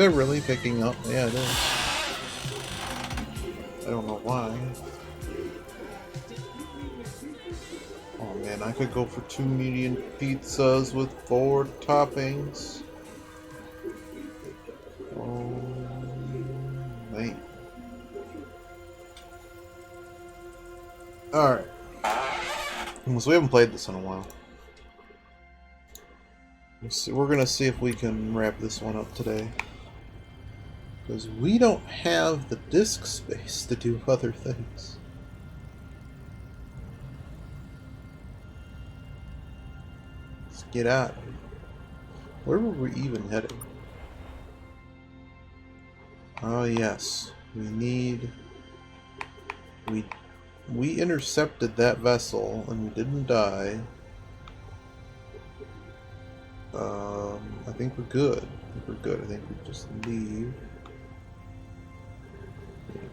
that really picking up? Yeah, it is. I don't know why. Oh man, I could go for 2 medium pizzas with 4 toppings. Oh man. Alright. So we haven't played this in a while. We're gonna see if we can wrap this one up today. Because we don't have the disk space to do other things. Let's get out of here. Where were we even heading? Oh yes. We intercepted that vessel and we didn't die. I think we're good. I think we just leave.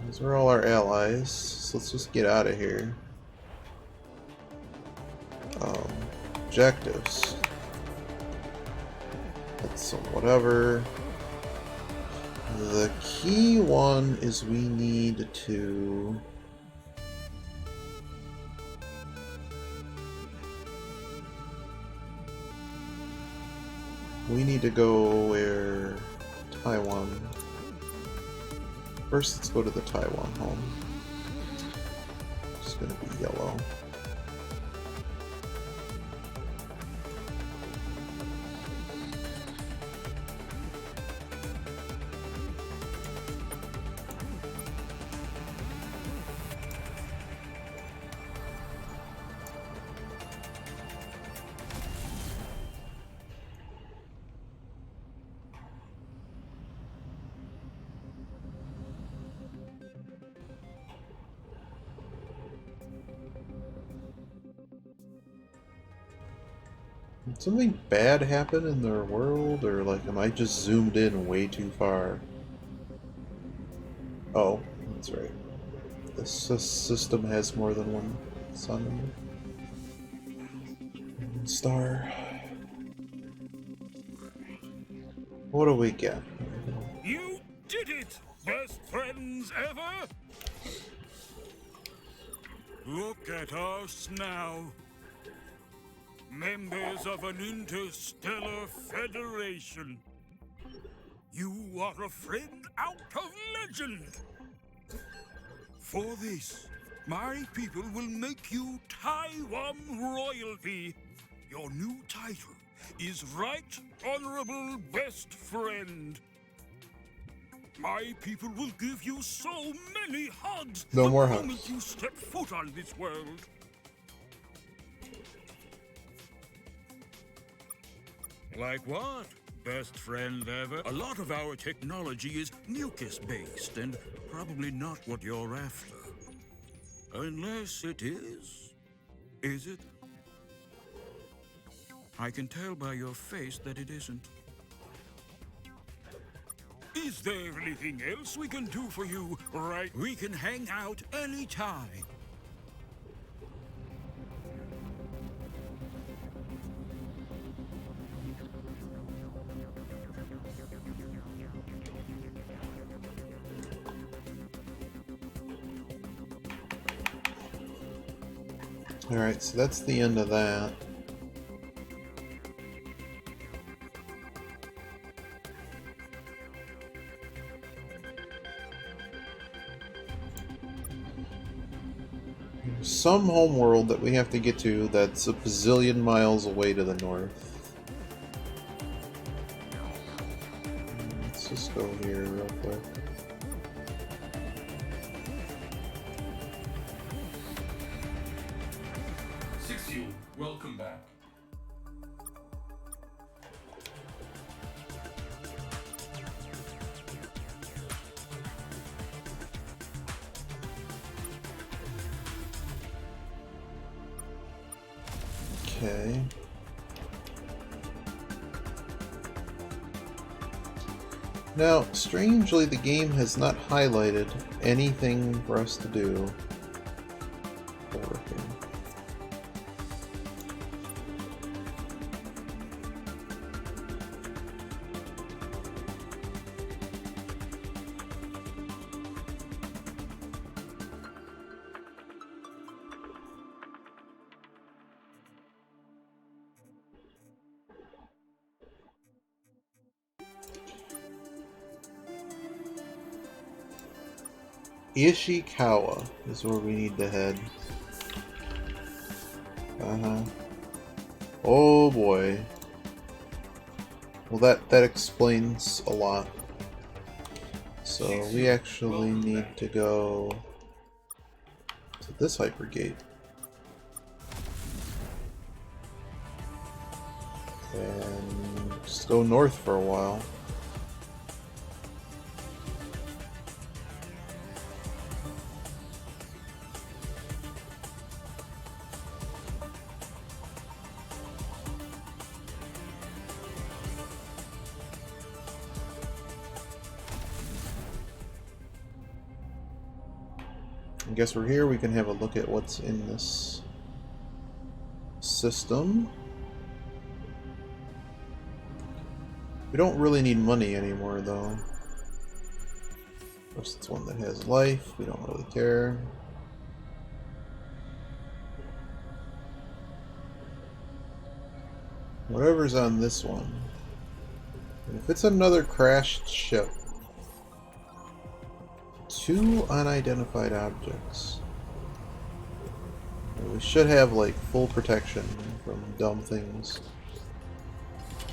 Those are all our allies, so let's just get out of here. Objectives. That's some whatever. The key one is we need to... We need to go where... Taiwan. First, let's go to the Taiwan home. It's gonna be yellow. Did something bad happen in their world, or like am I just zoomed in way too far? Oh, that's right. This system has more than one sun. Star. What do we get? You did it! Best friends ever? Look at us now. Members of an interstellar federation. You are a friend out of legend. For this, my people will make you Taiwan royalty. Your new title is Right Honorable Best Friend. My people will give you so many hugs No more the hugs. moment you step foot on this world. Like what? Best friend ever? A lot of our technology is mucus-based and probably not what you're after. Unless it is. Is it? I can tell by your face that it isn't. Is there anything else we can do for you, right? We can hang out anytime. Alright, so that's the end of that. There's some homeworld that we have to get to that's a bazillion miles away to the north. Let's just go here real quick. Welcome back. Okay. Now, strangely, the game has not highlighted anything for us to do. Over here. Ishikawa is where we need to head. Oh boy. Well, that explains a lot. So we actually need to go to this hypergate. And just go north for a while. I guess we're here, we can have a look at what's in this system. We don't really need money anymore, though. Of course, it's one that has life. We don't really care. Whatever's on this one. And if it's another crashed ship, 2 unidentified objects. We should have, like, full protection from dumb things.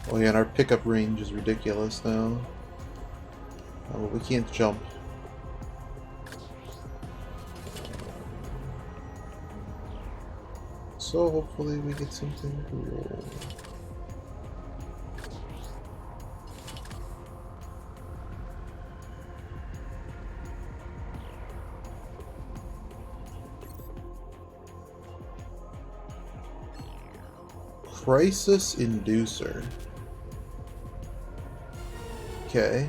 Oh yeah, and our pickup range is ridiculous now. But we can't jump. So hopefully we get something cool. Crisis Inducer. Okay.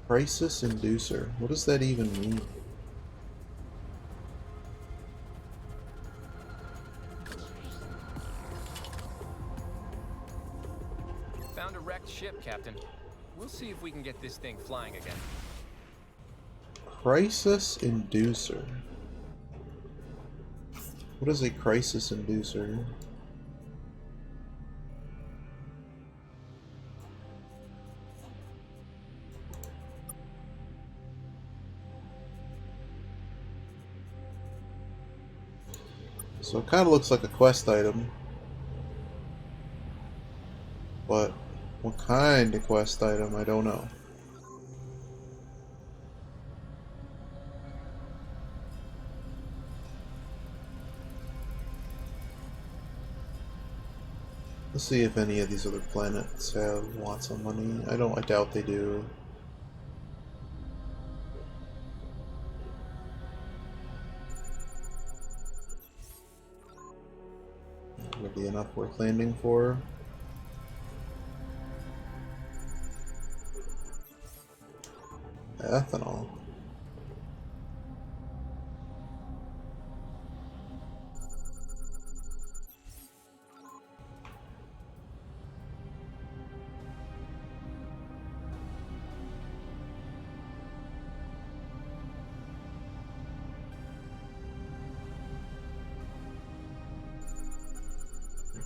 Crisis Inducer. What does that even mean? Found a wrecked ship, Captain. We'll see if we can get this thing flying again. Crisis Inducer. What is a crisis inducer? So it kind of looks like a quest item. But what kind of quest item, I don't know. Let's see if any of these other planets have lots of money. I doubt they do. Would be enough worth landing for. Ethanol.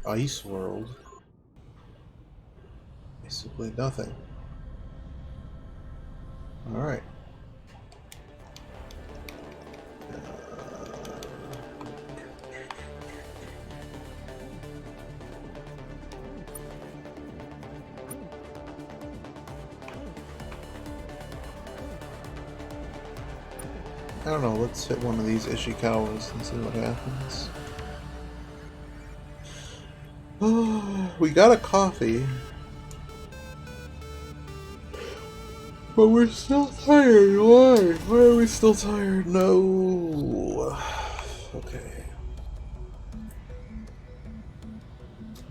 Ice World. Basically nothing. Alright. I don't know, let's hit one of these Ishikawas and see what happens. We got a coffee. But we're still tired. Why? Why are we still tired? No. Okay.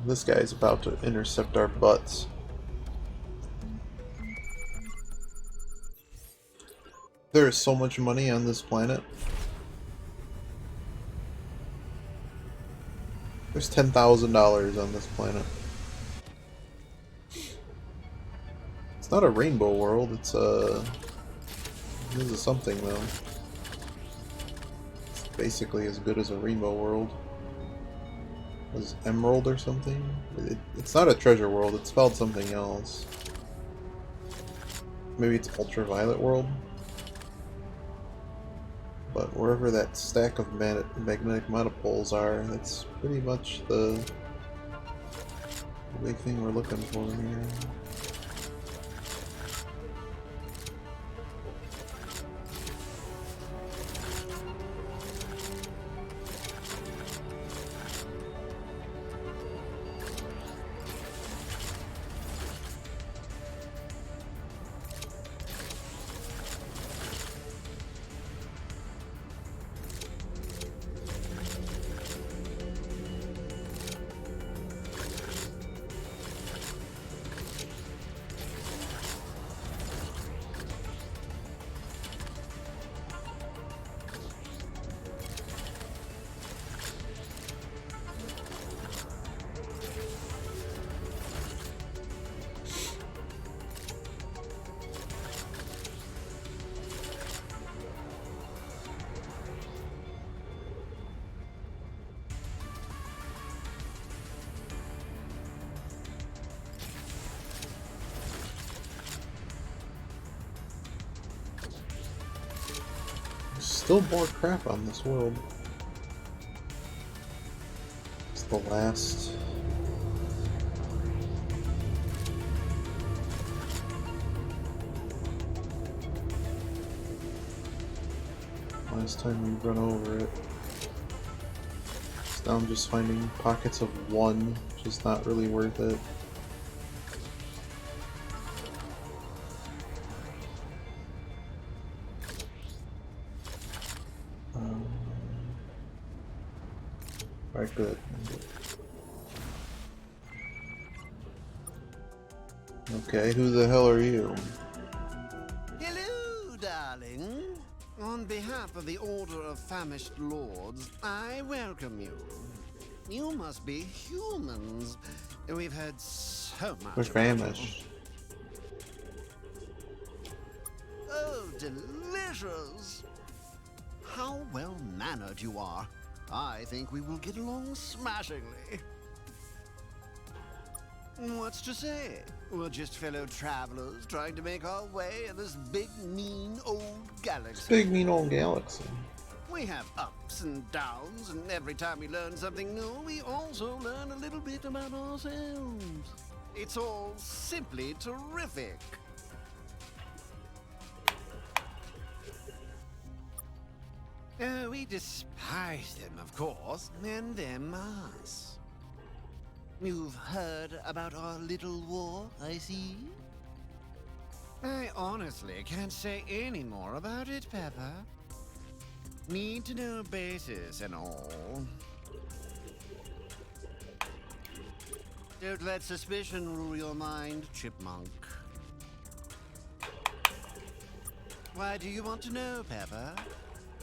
This guy's about to intercept our butts. There is so much money on this planet. There's $10,000 on this planet. It's not a rainbow world, it's a... This is something, though. It's basically as good as a rainbow world. Was Emerald or something? It's not a treasure world, it's spelled something else. Maybe it's Ultraviolet World? But wherever that stack of magnetic monopoles are, that's pretty much the big thing we're looking for here. Still more crap on this world. It's the last. Last time we run over it. So now I'm just finding pockets of one, which is not really worth it. Alright, good. Okay, who the hell are you? Hello, darling. On behalf of the Order of Famished Lords, I welcome you. You must be humans. We've heard so much. We're about famished. you. Oh, delicious. How well-mannered you are. I think we will get along smashingly. What's to say? We're just fellow travelers trying to make our way in this big, mean old galaxy. Big mean old galaxy. We have ups and downs, and every time we learn something new, we also learn a little bit about ourselves. It's all simply terrific. We despise them, of course, and them us. You've heard about our little war, I see? I honestly can't say any more about it, Pepper. Need to know basis and all. Don't let suspicion rule your mind, Chipmunk. Why do you want to know, Pepper?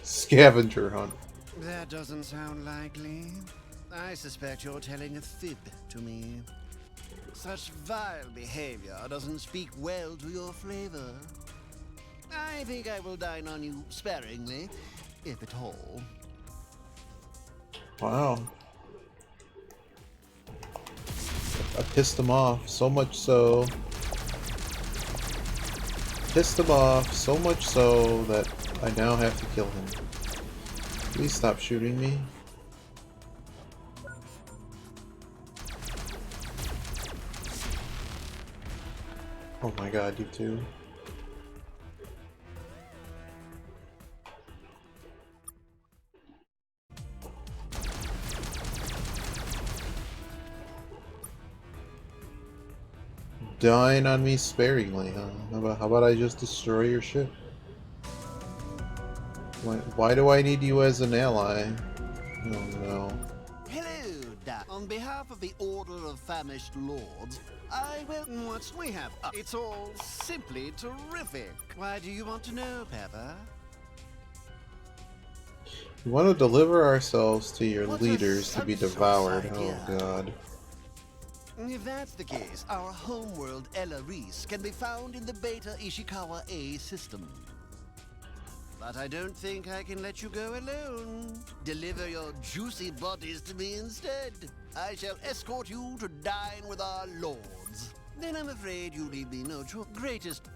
Scavenger hunt. That doesn't sound likely. I suspect you're telling a fib to me. Such vile behavior doesn't speak well to your flavor. I think I will dine on you sparingly, if at all. Wow. I pissed him off so much so. Pissed him off so much so that I now have to kill him. Please stop shooting me. Oh my god, you two. Dine on me sparingly, huh? How about I just destroy your ship? Why do I need you as an ally? Oh no. Hello, on behalf of the Order of Famished Lords, I will... What we have up. It's all simply terrific. Why do you want to know, Pepper? We want to deliver ourselves to your What a leaders to be senseless devoured. idea. Oh god. If that's the case, our homeworld Ella Reese can be found in the Beta Ishikawa A system. But I don't think I can let you go alone. Deliver your juicy bodies to me instead. I shall escort you to dine with our lords. Then I'm afraid you leave me no greatest...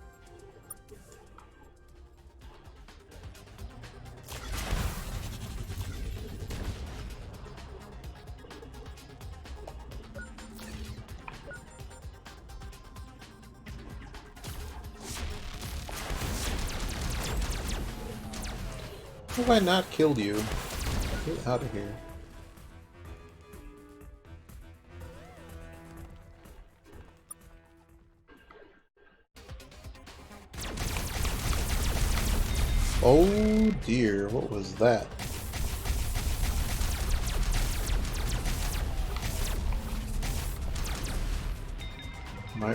How have I not killed you? Get out of here. Oh dear, what was that?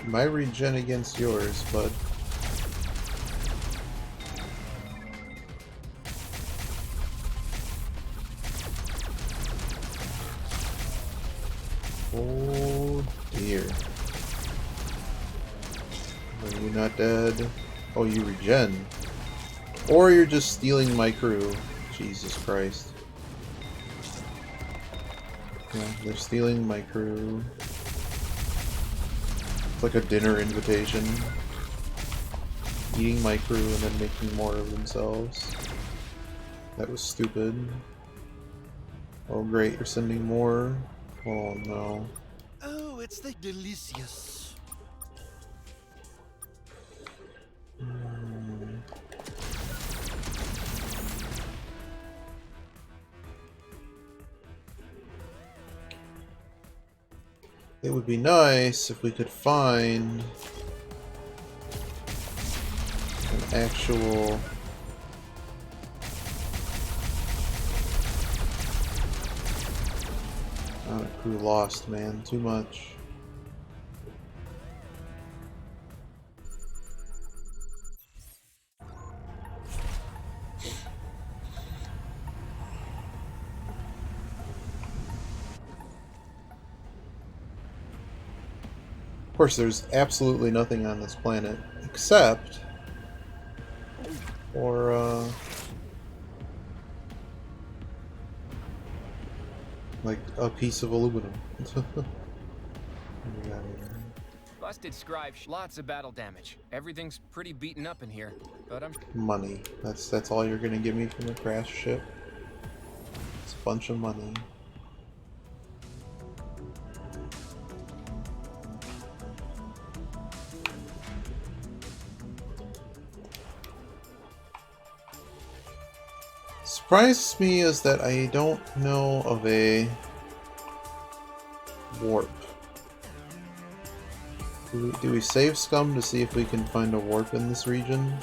My regen against yours, bud. Oh dear. Are you not dead? Oh, you regen. Or you're just stealing my crew. Jesus Christ. Yeah, they're stealing my crew. It's like a dinner invitation. Eating my crew and then making more of themselves. That was stupid. Oh great, you're sending more? Oh no. Oh, it's the delicious. It would be nice if we could find an actual crew lost, man. Too much. Of course, there's absolutely nothing on this planet except for, like a piece of aluminum. Busted scribe, lots of battle damage. Everything's pretty beaten up in here, but I'm... Money. That's all you're gonna give me from a crash ship? It's a bunch of money. Surprises me is that I don't know of a warp. Do we save scum to see if we can find a warp in this region?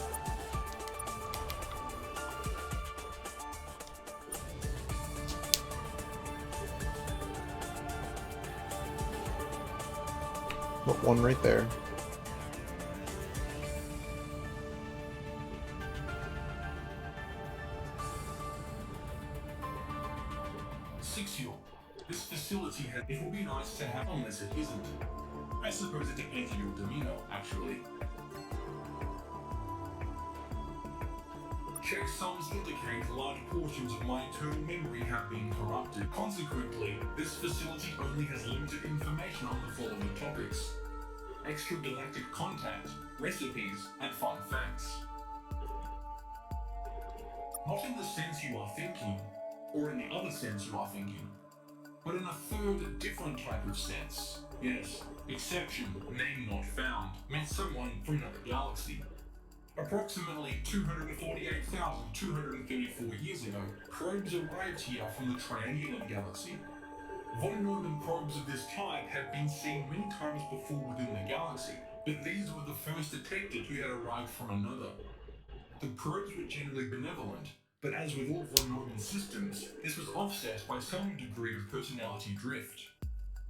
Oh, one right there. This facility has... It would be nice to have, unless it isn't. I suppose it depends on your demeanor, actually. Checksums indicate large portions of my internal memory have been corrupted. Consequently, this facility only has limited information on the following topics: extragalactic contact, recipes, and fun facts. Not in the sense you are thinking, or in the other sense you are thinking, but in a third, different type of sense. Yes, exception, name not found, meant someone from another galaxy. Approximately 248,234 years ago, probes arrived here from the Triangular Galaxy. Von Neumann probes of this type have been seen many times before within the galaxy, but these were the first detected who had arrived from another. The probes were generally benevolent, but as with all von Neumann systems, this was offset by some degree of personality drift.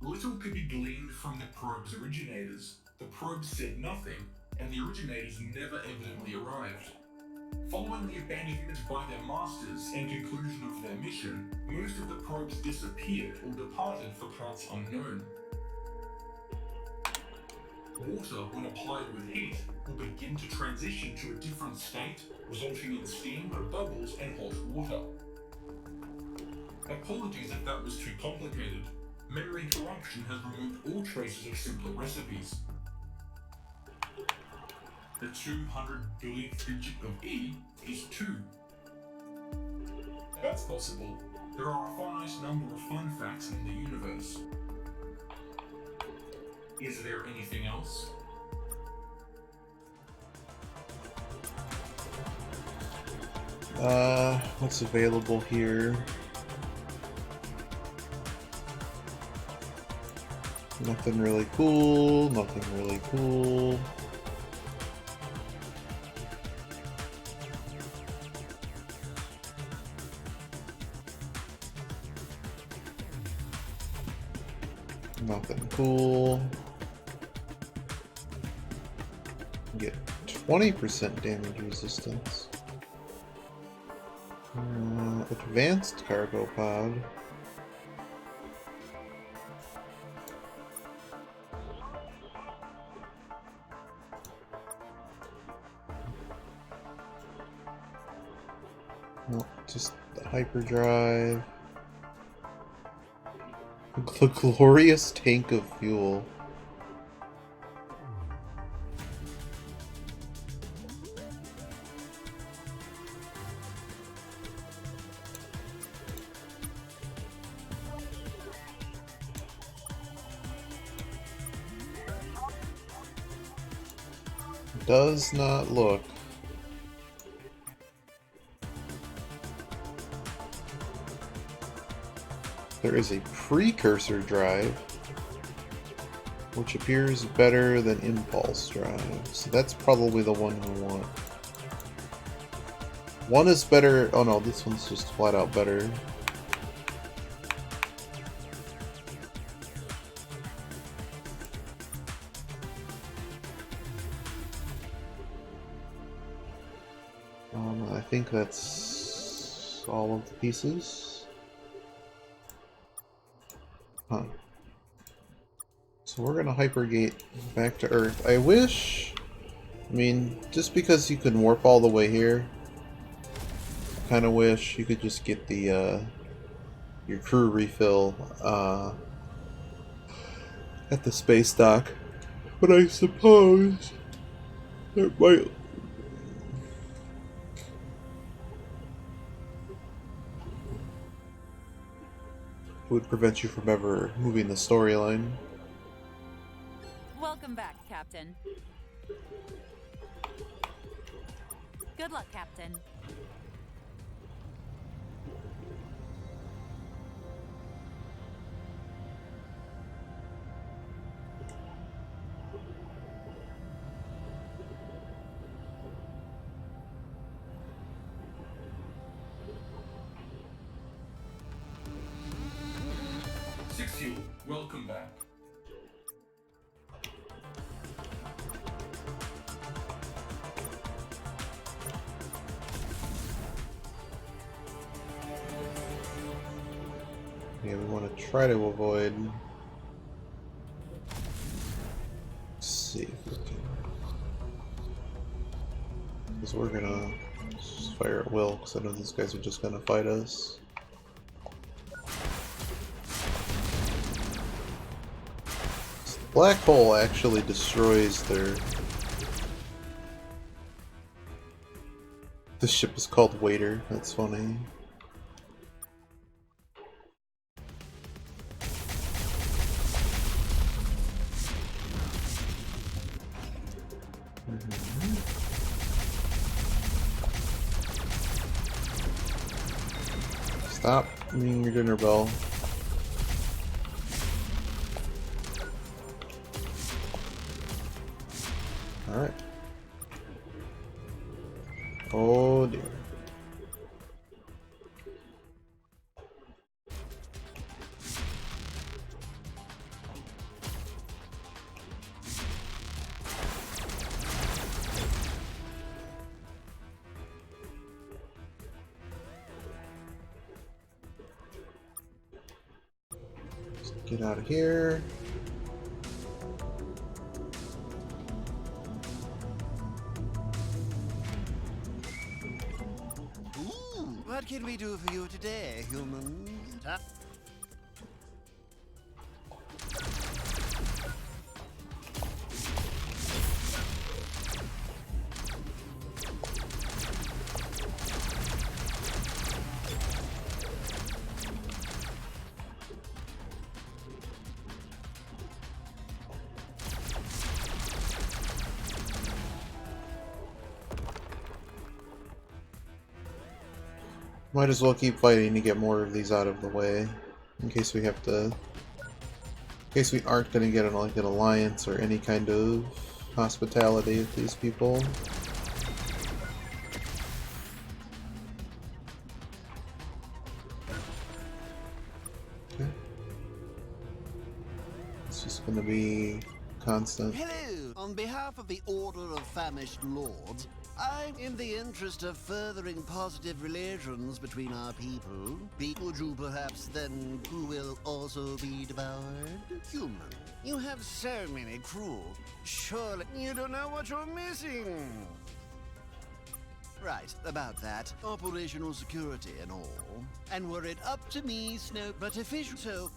Little could be gleaned from the probe's originators. The probes said nothing, and the originators never evidently arrived. Following the abandonment by their masters and conclusion of their mission, most of the probes disappeared or departed for parts unknown. Water, when applied with heat, will begin to transition to a different state, resulting in steam, bubbles, and hot water. Apologies if that was too complicated. Memory corruption has removed all traces of simpler recipes. The 200 billionth digit of E is 2. That's possible. There are a finite number of fun facts in the universe. Is there anything else? What's available here? Nothing really cool, nothing really cool. Nothing cool. Get 20% damage resistance. Advanced cargo pod. No, just the hyperdrive. The glorious tank of fuel. Does not look. There is a precursor drive, which appears better than impulse drive, so that's probably the one we want. One is better. Oh no, this one's just flat out better. I think that's all of the pieces. Huh. So we're gonna hypergate back to Earth. I wish... I mean, just because you can warp all the way here, I kinda wish you could just get the, your crew refill, at the space dock. But I suppose it might... would prevent you from ever moving the storyline. Welcome back, Captain. Good luck, Captain. Six-Fuel, welcome back. Yeah, we want to try to avoid... Let's see if we can... Because we're gonna just fire at will, because I know these guys are just gonna fight us. Black hole actually destroys their... The ship is called Waiter, that's funny. Stop ringing your dinner bell. Alright. Oh dear. Let's get out of here. What can we do for you today, humans? Huh? Might as well keep fighting to get more of these out of the way, in case we have to. In case we aren't going to get like an alliance or any kind of hospitality with these people. Okay. It's just going to be constant. Hello! On behalf of the Order of Famished Lords, in the interest of furthering positive relations between our would you perhaps then who will also be devoured? Human. You have so many crew. Surely you don't know what you're missing. Right, about that. Operational security and all. And were it up to me, Snow, but official, so...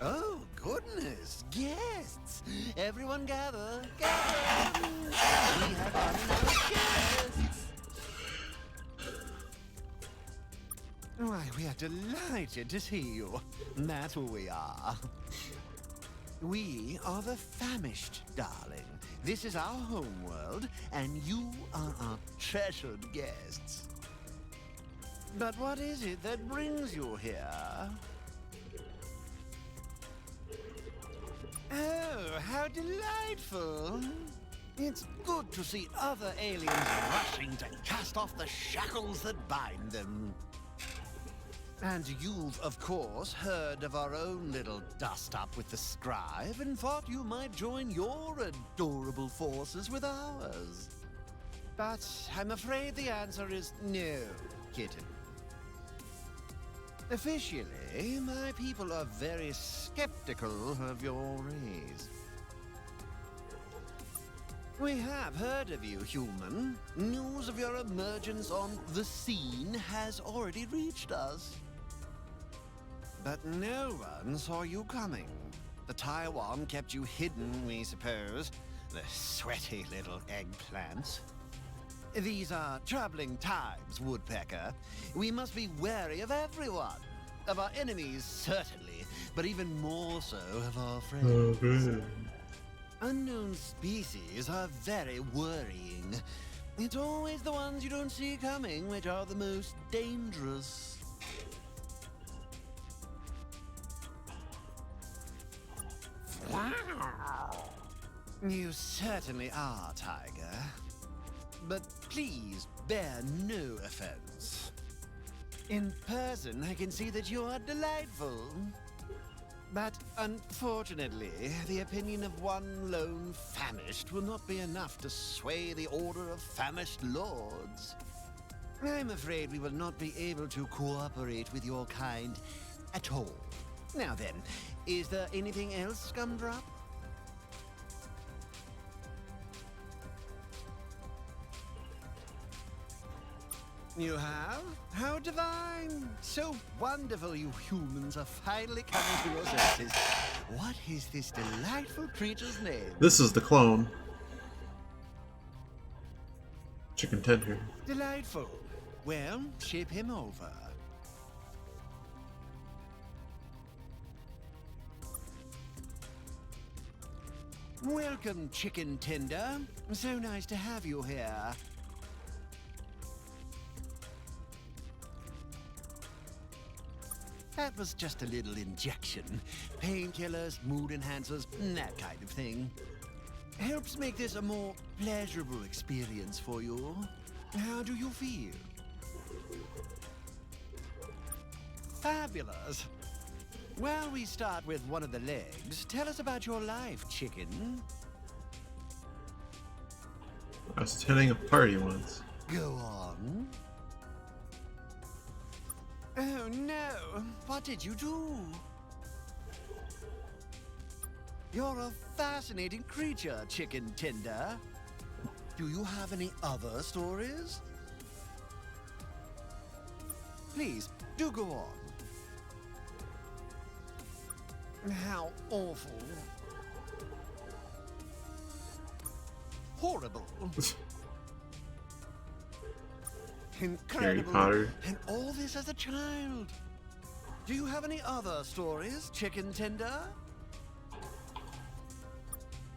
Oh, goodness! Guests! Everyone gather! Gather! We have unannounced guests! Why, we are delighted to see you. That's who we are. We are the Famished, darling. This is our home world, and you are our treasured guests. But what is it that brings you here? Oh, how delightful! It's good to see other aliens rushing to cast off the shackles that bind them. And you've, of course, heard of our own little dust-up with the Scribe and thought you might join your adorable forces with ours. But I'm afraid the answer is no, kitten. Officially, my people are very skeptical of your race. We have heard of you, human. News of your emergence on the scene has already reached us. But no one saw you coming. The Taiwan kept you hidden, we suppose. The sweaty little eggplants. These are troubling times, Woodpecker. We must be wary of everyone. Of our enemies, certainly, but even more so of our friends. Unknown species are very worrying. It's always the ones you don't see coming which are the most dangerous. You certainly are, Tiger. But please bear no offense. In person, I can see that you are delightful. But unfortunately, the opinion of one lone famished will not be enough to sway the Order of Famished Lords. I'm afraid we will not be able to cooperate with your kind at all. Now then, is there anything else, Scumdrop? You have? How divine! So wonderful you humans are finally coming to your senses. What is this delightful creature's name? This is the clone. Chicken tender. Delightful. Well, ship him over. Welcome, Chicken Tender. So nice to have you here. That was just a little injection. Painkillers, mood enhancers, that kind of thing. Helps make this a more pleasurable experience for you. How do you feel? Fabulous. Well, we start with one of the legs. Tell us about your life, chicken. I was attending a party once. Go on. Oh no, what did you do? You're a fascinating creature, Chicken Tender. Do you have any other stories? Please, do go on. How awful. Horrible. Incredible. Harry Potter. And all this as a child. Do you have any other stories, Chicken Tender?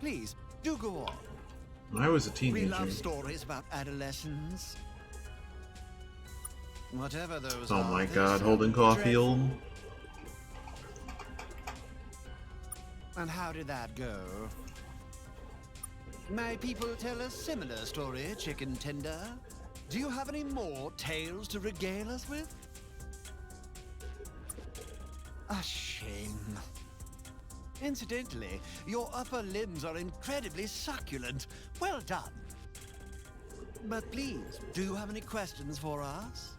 Please, do go on. I was a We teenager. love stories about adolescents. Whatever those Oh are, my they god, sound Holden Caulfield. dreadful. And how did that go? My people tell a similar story, Chicken Tender. Do you have any more tales to regale us with? A shame. Incidentally, your upper limbs are incredibly succulent. Well done. But please, do you have any questions for us?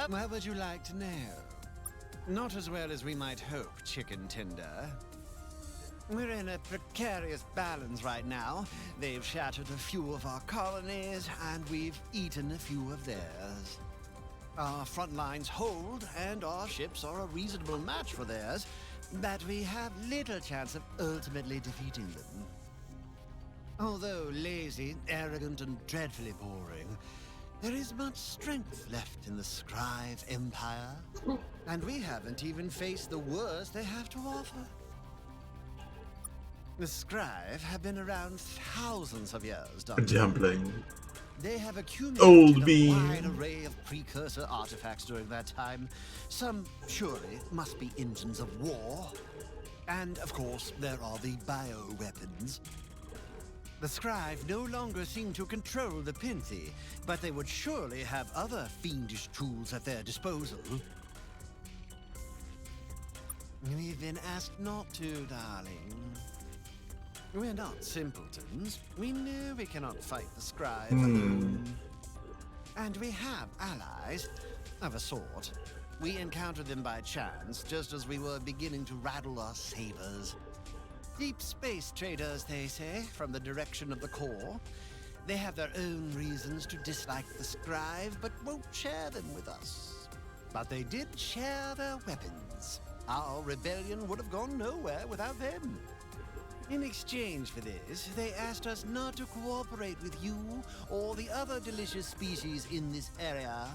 What would you like to know? Not as well as we might hope, Chicken Tender. We're in a precarious balance right now. They've shattered a few of our colonies, and we've eaten a few of theirs. Our front lines hold, and our ships are a reasonable match for theirs, but we have little chance of ultimately defeating them. Although lazy, arrogant, and dreadfully boring, there is much strength left in the Scrive Empire, and we haven't even faced the worst they have to offer. The Scrive have been around thousands of years, A Doctor. dumpling. They have Old accumulated a bean. wide array of precursor artifacts during that time. Some, surely, must be engines of war. And, of course, there are the bioweapons. The Scrive no longer seem to control the Pinthy, but they would surely have other fiendish tools at their disposal. We've been asked not to, darling. We're not simpletons. We know we cannot fight the Scribe alone. And we have allies, of a sort. We encountered them by chance, just as we were beginning to rattle our sabers. Deep space traders, they say, from the direction of the core. They have their own reasons to dislike the Scribe, but won't share them with us. But they did share their weapons. Our rebellion would have gone nowhere without them. In exchange for this, they asked us not to cooperate with you or the other delicious species in this area.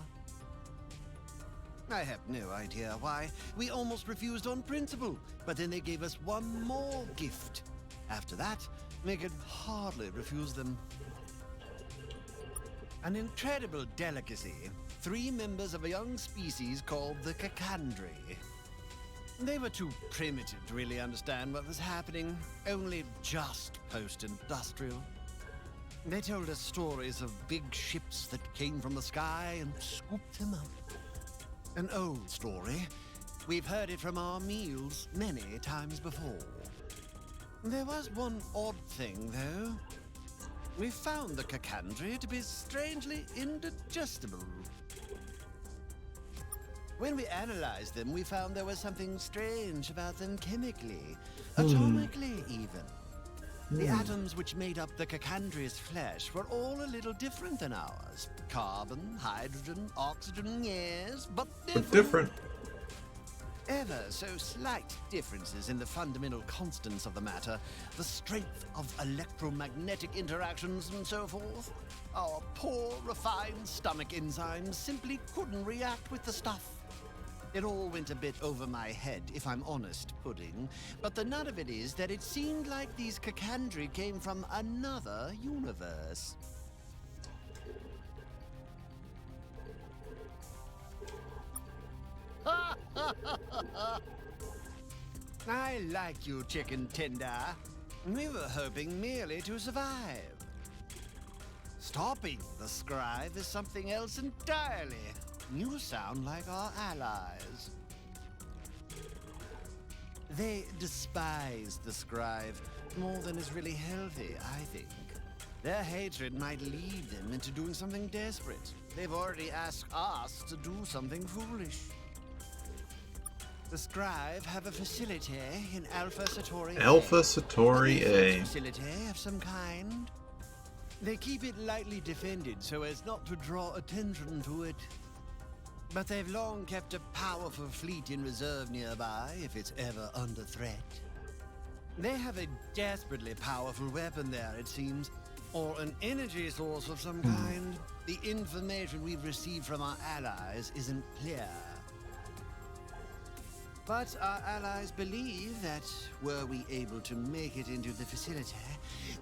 I have no idea why. We almost refused on principle, but then they gave us one more gift. After that, we could hardly refuse them. An incredible delicacy. 3 members of a young species called the Kakandri. They were too primitive to really understand what was happening, only just post-industrial. They told us stories of big ships that came from the sky and scooped them up. An old story. We've heard it from our meals many times before. There was one odd thing, though. We found the Kakandri to be strangely indigestible. When we analyzed them, we found there was something strange about them chemically, atomically even. The atoms which made up the Kakandri's flesh were all a little different than ours. Carbon, hydrogen, oxygen, yes, but different. Different. Ever so slight differences in the fundamental constants of the matter, the strength of electromagnetic interactions and so forth. Our poor, refined stomach enzymes simply couldn't react with the stuff. It all went a bit over my head, if I'm honest, Pudding. But the nut of it is that it seemed like these Kakandri came from another universe. I like you, Chicken Tender. We were hoping merely to survive. Stopping the Scribe is something else entirely. You sound like our allies. They despise the Scribe more than is really healthy, I think. Their hatred might lead them into doing something desperate. They've already asked us to do something foolish. The Scribe have a facility in Alpha Satori A. Alpha Satori A. Facility of some kind. They keep it lightly defended so as not to draw attention to it. But they've long kept a powerful fleet in reserve nearby if it's ever under threat. They have a desperately powerful weapon there, it seems, or an energy source of some kind. The information we've received from our allies isn't clear. But our allies believe that were we able to make it into the facility,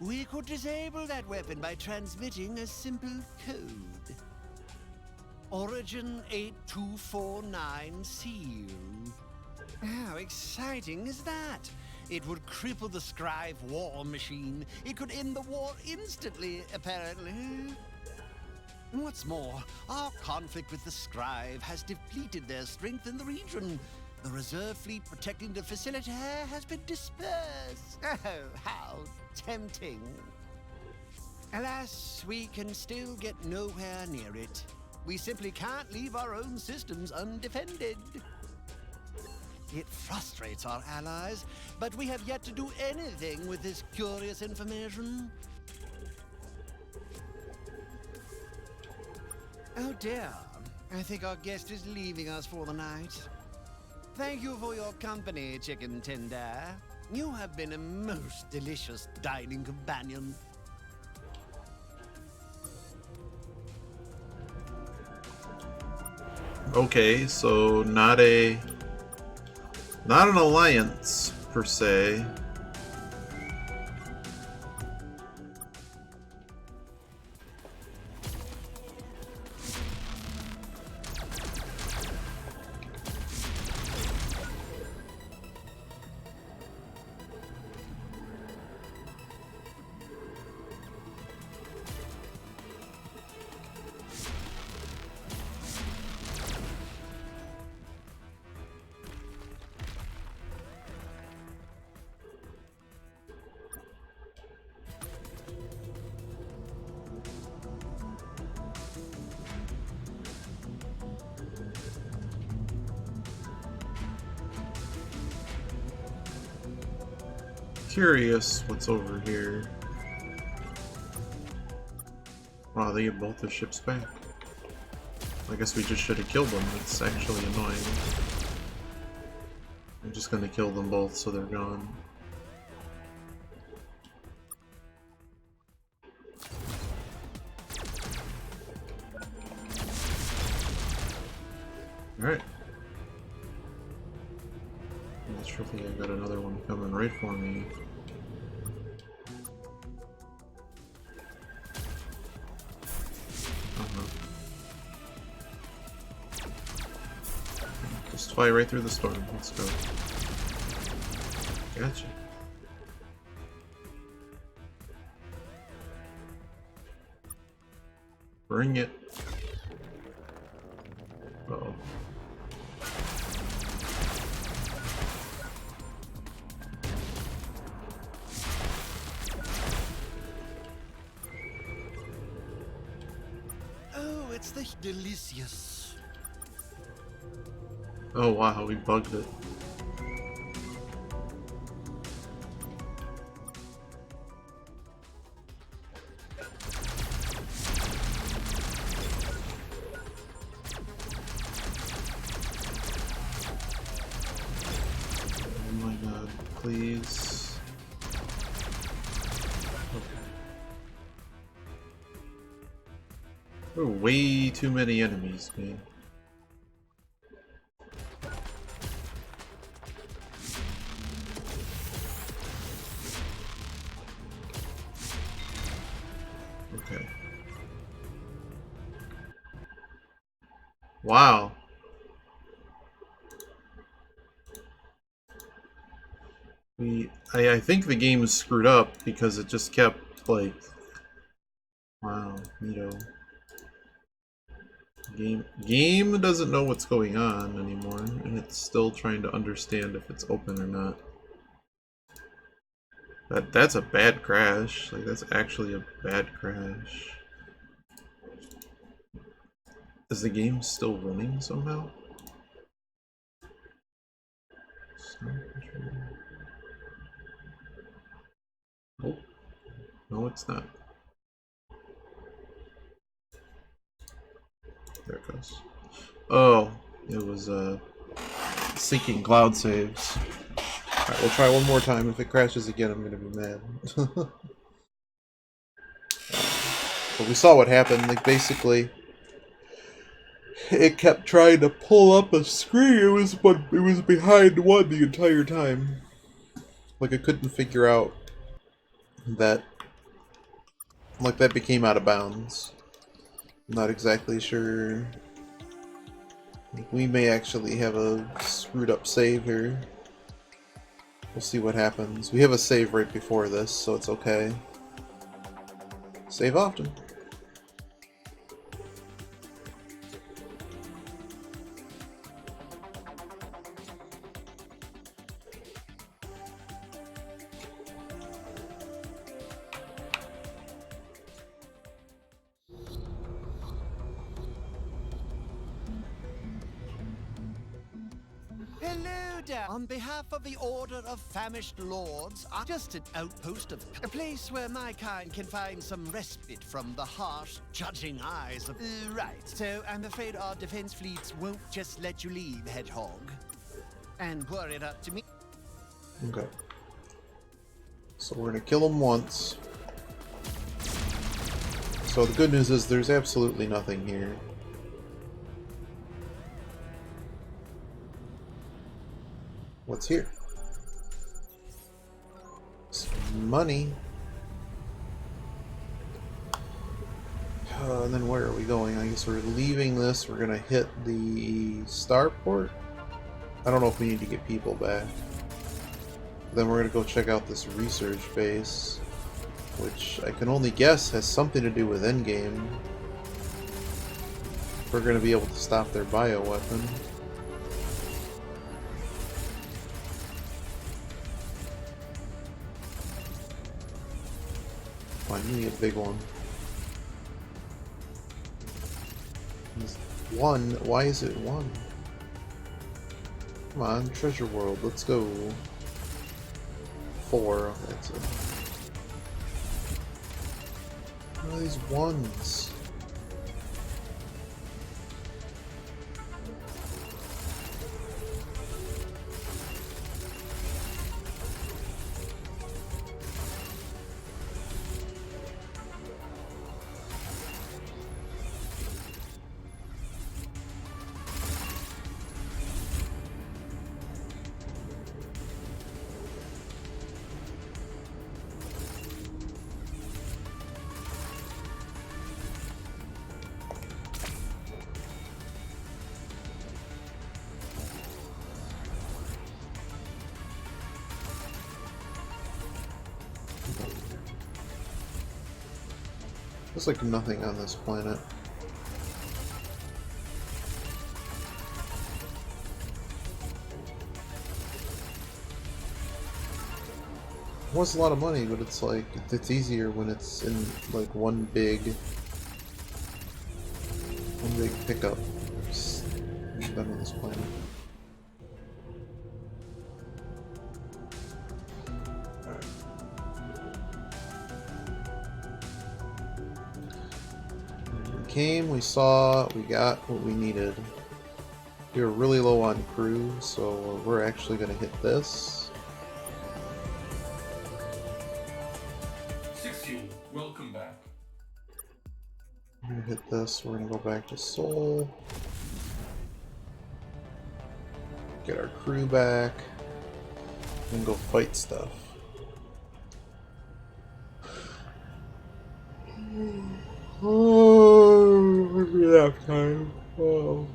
we could disable that weapon by transmitting a simple code. Origin 8249 seal. How exciting is that? It would cripple the Scribe war machine. It could end the war instantly, apparently. What's more, our conflict with the Scribe has depleted their strength in the region. The reserve fleet protecting the facility has been dispersed. Oh, how tempting. Alas, we can still get nowhere near it. We simply can't leave our own systems undefended. It frustrates our allies, but we have yet to do anything with this curious information. Oh dear, I think our guest is leaving us for the night. Thank you for your company, Chicken Tender. You have been a most delicious dining companion. Okay, so not an alliance per se. Curious what's over here. Wow, they get both their ships back. I guess we just should have killed them. It's actually annoying. I'm just gonna kill them both so they're gone. Alright. I'm not sure if I got another one coming right for me. Just fly right through the storm. Let's go. Gotcha. Bring it. Uh-oh. Oh, it's the delicious. Oh wow, we bugged it. Oh my god, please. Okay. There are way too many enemies, man. Okay. Wow. I think the game is screwed up because it just kept like Wow, neato. Game doesn't know what's going on anymore, and it's still trying to understand if it's open or not. That's a bad crash. Like, that's actually a bad crash. Is the game still running somehow? Oh, no, it's not. There it goes. Oh, it was syncing cloud saves. Alright, we'll try one more time. If it crashes again, I'm gonna be mad. But we saw what happened. Like, basically, it kept trying to pull up a screen. It was behind one the entire time. Like, I couldn't figure out that. Like, that became out of bounds. I'm not exactly sure. Like, we may actually have a screwed up save here. We'll see what happens. We have a save right before this, so it's okay. Save often. Hello, Dad. On behalf of the Order of Famished Lords, I'm just an outpost of a place where my kind can find some respite from the harsh, judging eyes of. Right. So I'm afraid our defense fleets won't just let you leave, Hedgehog. And were it up to me. Okay. So we're gonna kill him once. So the good news is there's absolutely nothing here. What's here? Some money. And then where are we going? I guess we're leaving this. We're gonna hit the starport. I don't know if we need to get people back. Then we're gonna go check out this research base, which I can only guess has something to do with Endgame. We're gonna be able to stop their bioweapon. Finally a big one. It's one? Why is it one? Come on, Treasure World, let's go. 4, that's it. What are these ones? There's like nothing on this planet. It was a lot of money, but it's like, it's easier when it's in like one big pickup. Just done on this planet. We saw, we got what we needed. We were really low on crew, so we're actually going to hit this. Six Fuel, welcome back. We're going to hit this, we're going to go back to Seoul. Get our crew back. And go fight stuff. Oh, we have time. Oh.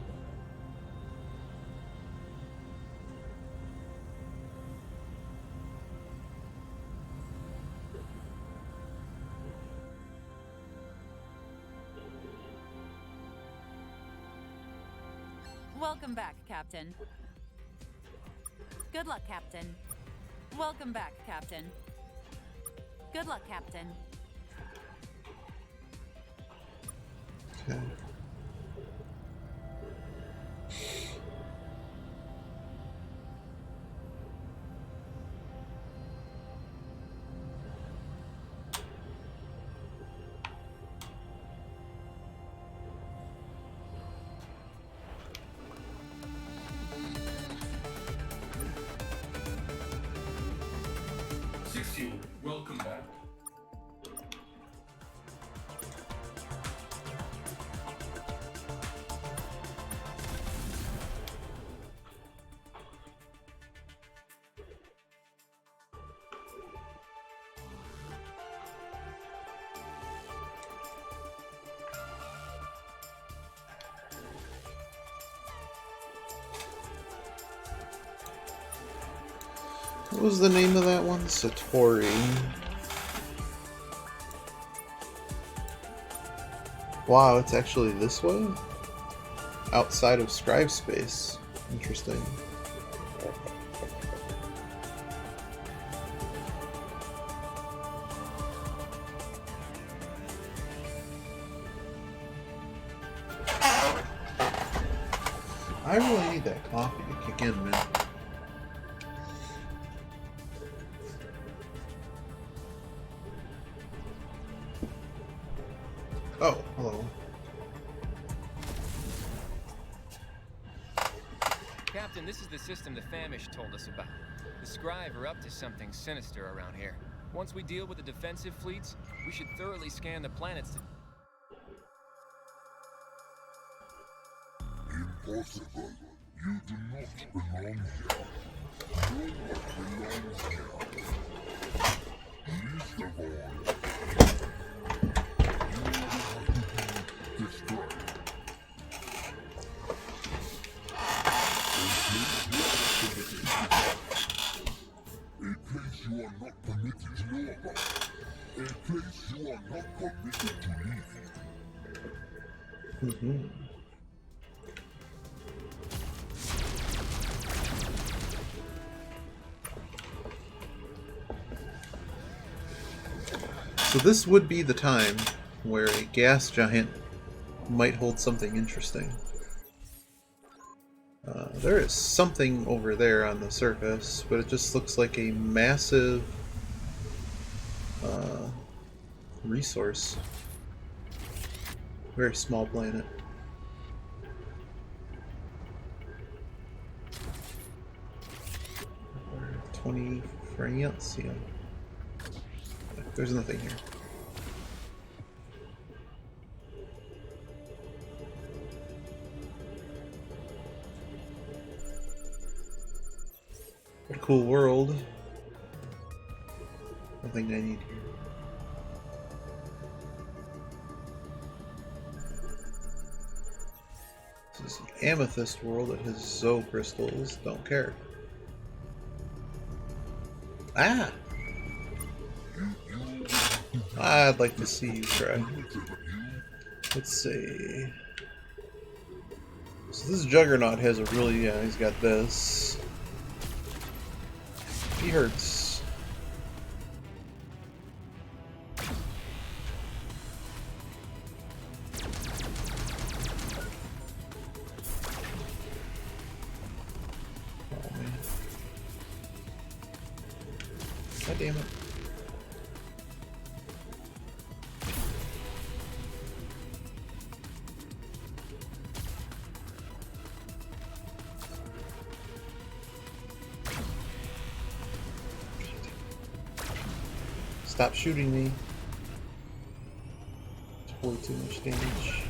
Welcome back, Captain. Good luck, Captain. Welcome back, Captain. Good luck, Captain. Okay. Sixty, welcome back. What was the name of that one? Satori. Wow, it's actually this way? Outside of Scribe Space. Interesting. I really need that coffee to kick in, man. Oh, hello. Captain, this is the system the Famish told us about. The Scribe are up to something sinister around here. Once we deal with the defensive fleets, we should thoroughly scan the planets to... Impossible. You do not belong here. No one belongs here. Least of all, you have to be destroyed. A place you are not permitted to know about. A place you are not permitted to leave. Mm-hmm. So this would be the time where a gas giant might hold something interesting. There is something over there on the surface, but it just looks like a massive resource. Very small planet. Or 20 France, yeah. There's nothing here. What a cool world. Nothing I need here. This is an amethyst world that has Zo crystals. Don't care. Ah! I'd like to see you try. Let's see. So this Juggernaut has a really, yeah, he's got this. He hurts. Oh man. God damn it. Stop shooting me. It's way too much damage.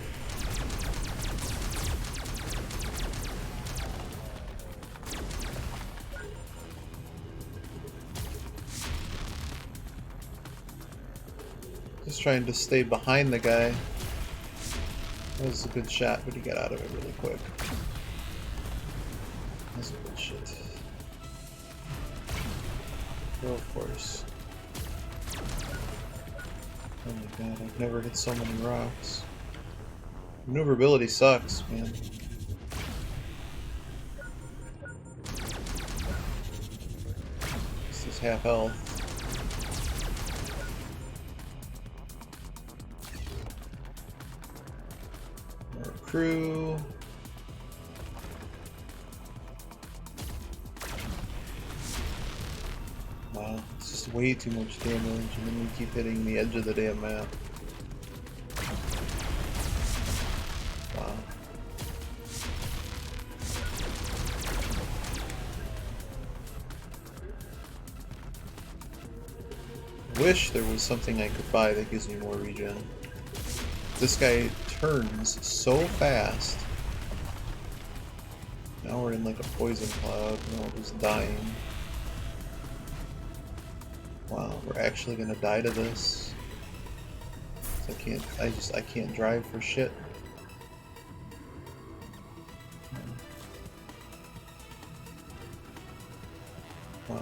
Just trying to stay behind the guy. That was a good shot, but he got out of it really quick. That's bullshit. Oh, of course. Oh my god, I've never hit so many rocks. Maneuverability sucks, man. half health. More crew. Wow, it's just way too much damage, and then we keep hitting the edge of the damn map. Wow. Wish there was something I could buy that gives me more regen. This guy turns so fast. Now we're in like a poison cloud, and we're just dying. Wow, we're actually gonna die to this. I can't drive for shit. Wow.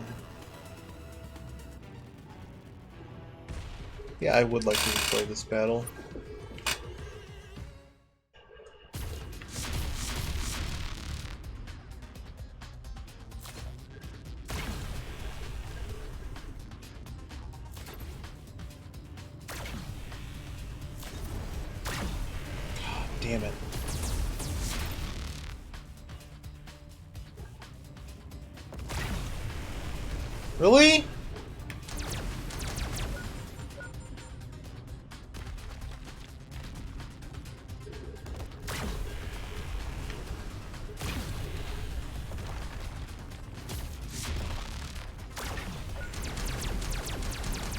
Yeah, I would like to replay this battle. Damn it. Really?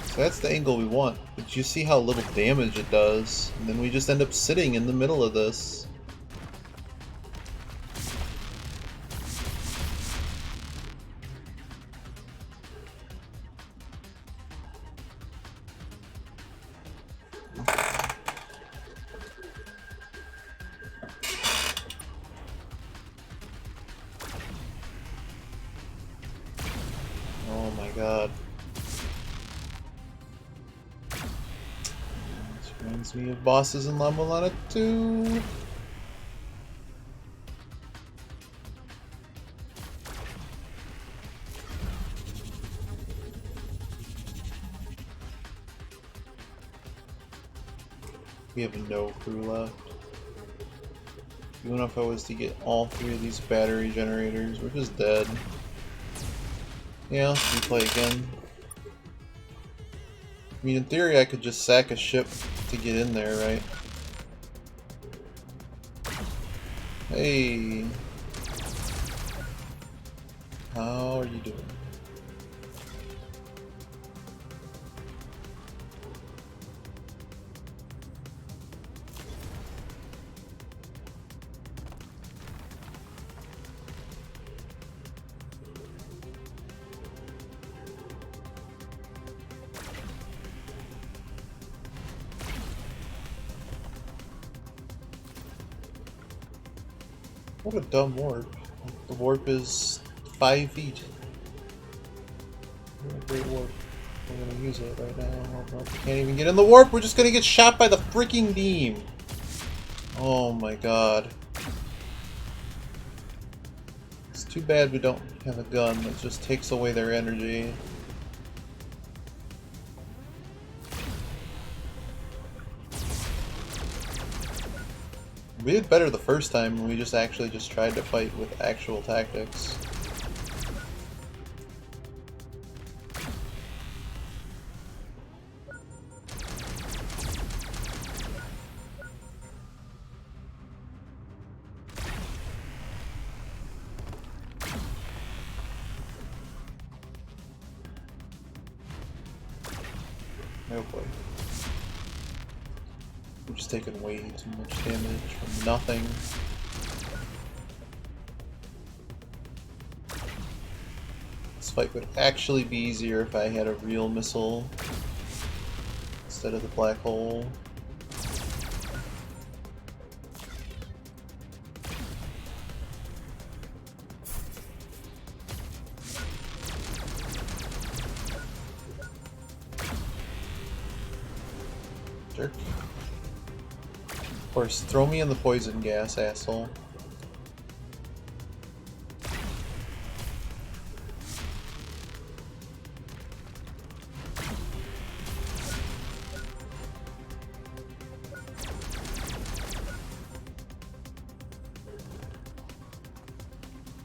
So that's the angle we want, but you see how little damage it does, and then we just end up sitting in the middle of this. Oh my god. This reminds me of bosses in La Mulana 2. We have no crew left. Even if I was to get all 3 of these battery generators, we're just dead. Yeah, let's replay again. I mean, in theory, I could just sack a ship to get in there, right? Hey! How are you doing? What a dumb warp. The warp is 5 feet. What a great warp. We're gonna use it right now. Oh, can't even get in the warp! We're just gonna get shot by the freaking beam! Oh my god. It's too bad we don't have a gun that just takes away their energy. We did better the first time when we just actually tried to fight with actual tactics. Oh boy. We're just taking way too much damage from nothing. This fight would actually be easier if I had a real missile instead of the black hole. Jerk. Of course, throw me in the poison gas, asshole.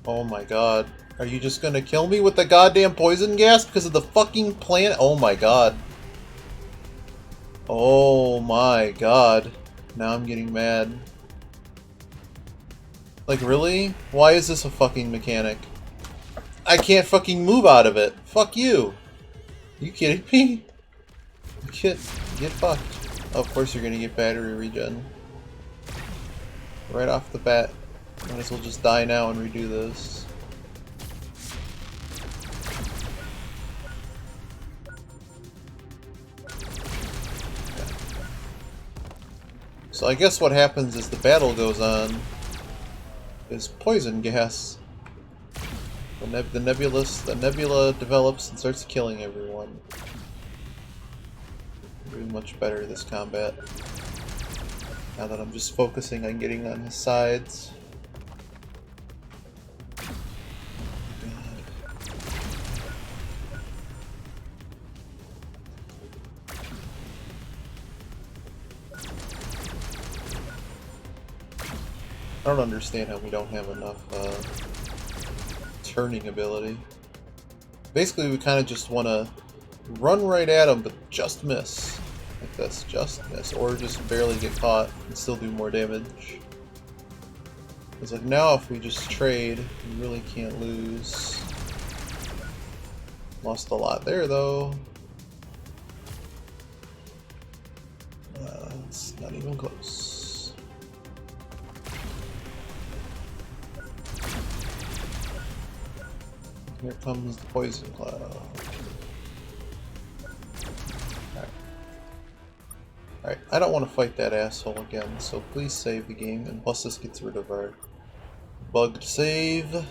Oh my god. Are you just gonna kill me with the goddamn poison gas because of the fucking plant? Oh my god. Oh my god. Now I'm getting mad. Like, really? Why is this a fucking mechanic? I can't fucking move out of it. Fuck you. You kidding me? Get fucked. Oh, of course you're gonna get battery regen. Right off the bat. Might as well just die now and redo this. So I guess what happens as the battle goes on is poison gas. The nebula develops and starts killing everyone. Doing much better this combat. Now that I'm just focusing on getting on his sides. I don't understand how we don't have enough turning ability. Basically, we kind of just want to run right at him, but just miss. Like this, just miss. Or just barely get caught and still do more damage. Because like now, if we just trade, we really can't lose. Lost a lot there, though. It's not even close. Here comes the poison cloud. Alright, I don't want to fight that asshole again, so please save the game, and plus this gets rid of our bugged save.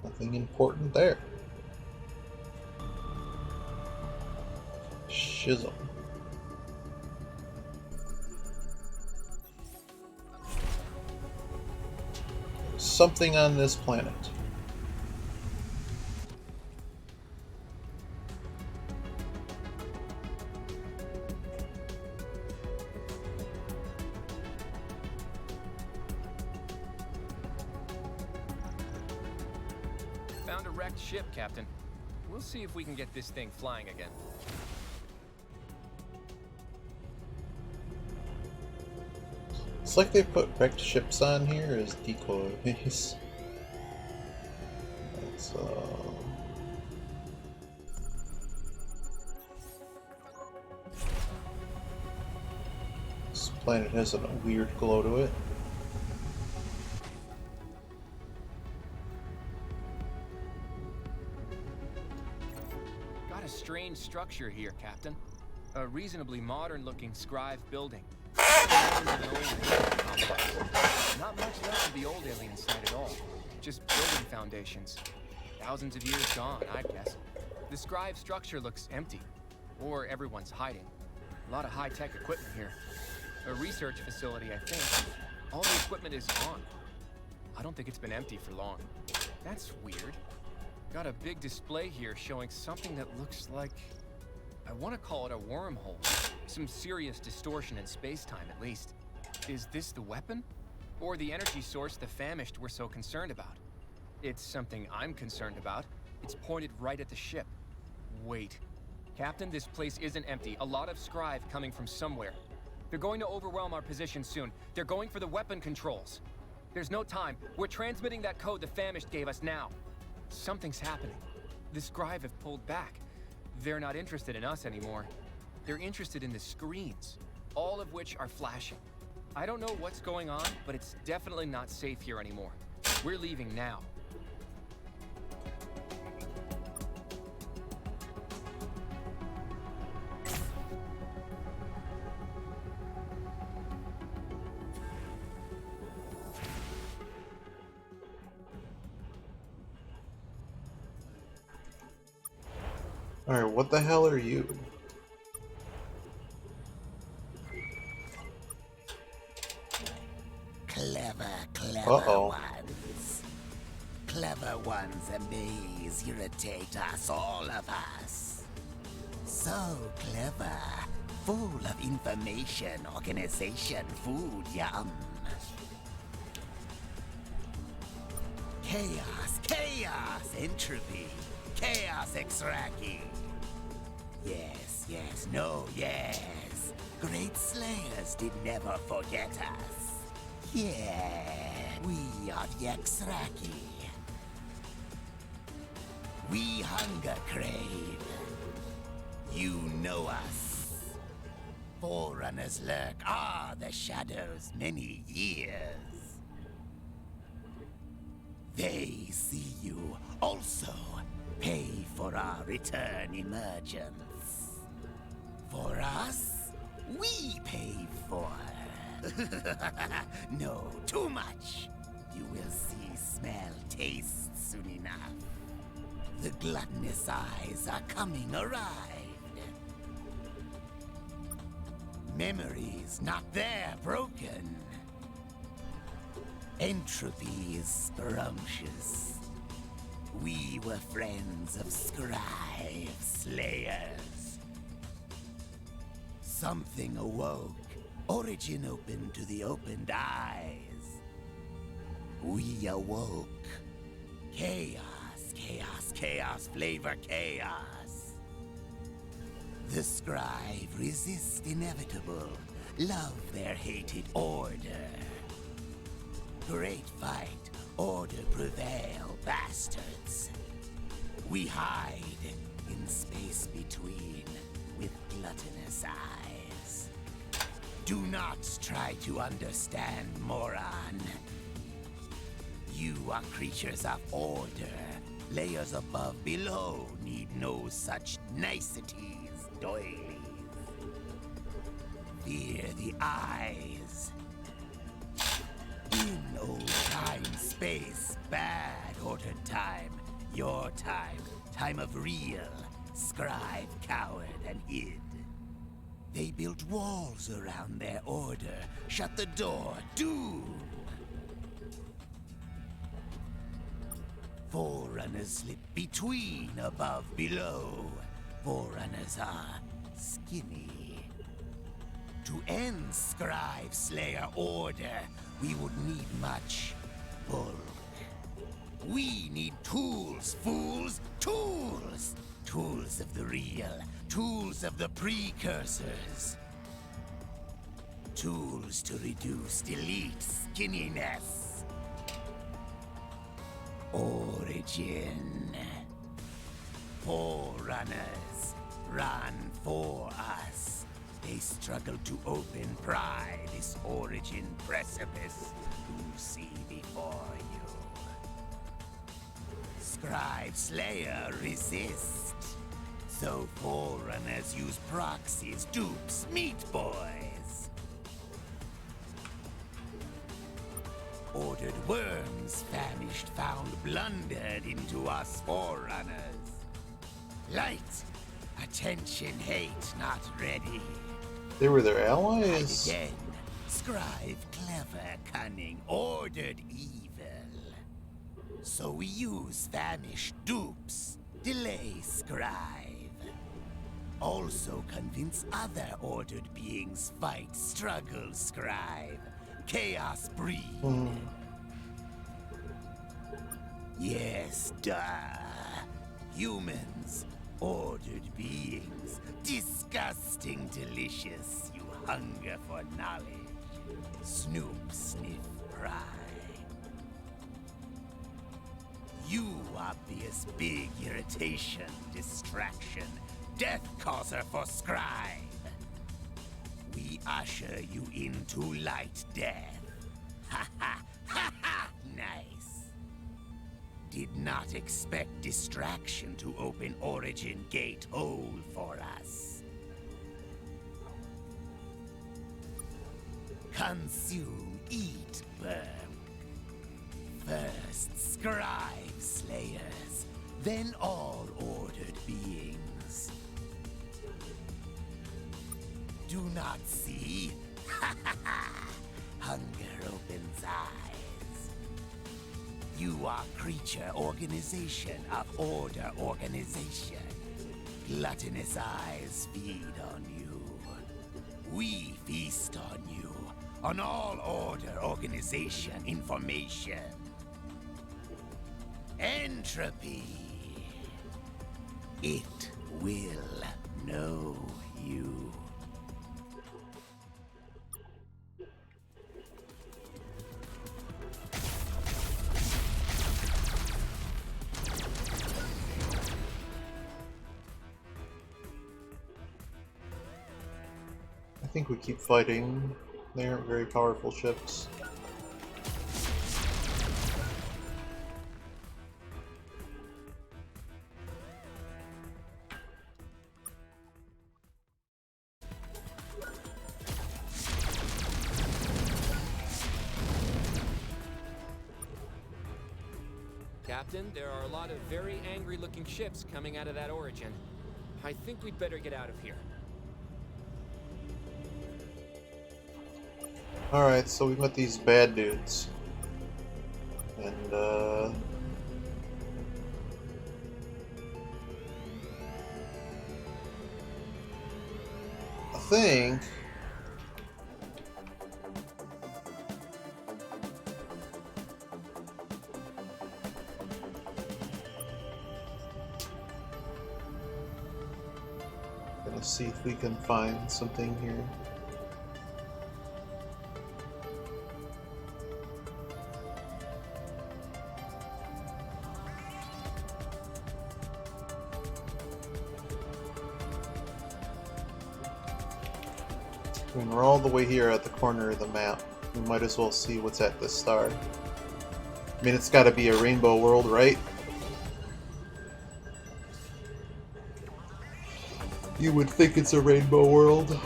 Nothing important there. Shizzle. Something on this planet. Found a wrecked ship, Captain. We'll see if we can get this thing flying again. It's like they put wrecked ships on here as decoys. That's, this planet has a weird glow to it. Got a strange structure here, Captain. A reasonably modern-looking Scribe building. Not much left of the old alien site at all. Just building foundations. Thousands of years gone, I'd guess. The Scribe structure looks empty. Or everyone's hiding. A lot of high-tech equipment here. A research facility, I think. All the equipment is on. I don't think it's been empty for long. That's weird. Got a big display here showing something that looks like... I want to call it a wormhole. Some serious distortion in space-time, at least. Is this the weapon? Or the energy source the famished were so concerned about? It's something I'm concerned about. It's pointed right at the ship. Wait. Captain, this place isn't empty. A lot of Scribe coming from somewhere. They're going to overwhelm our position soon. They're going for the weapon controls. There's no time. We're transmitting that code the famished gave us now. Something's happening. The Scribe have pulled back. They're not interested in us anymore. They're interested in the screens, all of which are flashing. I don't know what's going on, but it's definitely not safe here anymore. We're leaving now. Alright, what the hell are you? Clever Uh-oh. ones. Clever ones amaze, irritate us, all of us. So clever. Full of information, organization, food, yum. Chaos, chaos, entropy, chaos, Exraki. Yes, yes, no, yes. Great slayers did never forget us. Yeah, we are the Exraki. We hunger crave. You know us. Forerunners lurk are the shadows many years. They see you also pay for our return emergence. For us, we pay for. No, too much. You will see, smell, taste soon enough. The gluttonous eyes are coming arrived. Memories not there broken. Entropy is scrumptious. We were friends of scribe slayers. Something awoke. Origin opened to the opened eyes. We awoke. Chaos, chaos, chaos, flavor chaos. The scribe resist inevitable. Love their hated order. Great fight. Order prevail, bastards. We hide in space between with gluttonous eyes. Do not try to understand, moron. You are creatures of order. Layers above, below need no such niceties, doilies. Fear the eyes. In old time, space, bad ordered time. Your time, time of real. Scribe, coward, and hid. They built walls around their order. Shut the door, doom. Forerunners slip between, above, below. Forerunners are skinny. To end Scribe Slayer order, we would need much bulk. We need tools, fools, tools! Tools of the real, tools of the precursors. Tools to reduce, delete skinniness. Origin. Forerunners, run for us. They struggle to open, pry this origin precipice you see before you. Scribe Slayer resist. So Forerunners use proxies, dupes, meat boys. Ordered worms, famished, found, blundered into us Forerunners. Light, attention, hate, not ready. They were their And allies? again, Scribe, clever, cunning, ordered evil. So we use famished dupes, delay Scribe. Also convince other ordered beings fight, struggle, Scribe. Chaos breed. Yes, duh. Humans, ordered beings, disgusting, delicious. You hunger for knowledge. Snoop, sniff, pry. You obvious big irritation, distraction, death causer for Scribe. We usher you into light death. Ha ha ha ha! Nice. Did not expect distraction to open Origin Gate hole for us. Consume, eat, burn. First Scribe Slayers, then all ordered beings. Do not see? Hunger opens eyes. You are creature organization of order organization. gluttonous eyes feed on you. We feast on you, on all order, organization, information. Entropy. It will know you. I think we keep fighting. They aren't very powerful ships. Captain, there are a lot of very angry-looking ships coming out of that origin. I think we'd better get out of here. Alright, so we met these bad dudes. And, I think... Gonna see if we can find something here. I mean, we're all the way here at the corner of the map. We might as well see what's at this star. I mean, it's gotta be a rainbow world, right? You would think it's a rainbow world.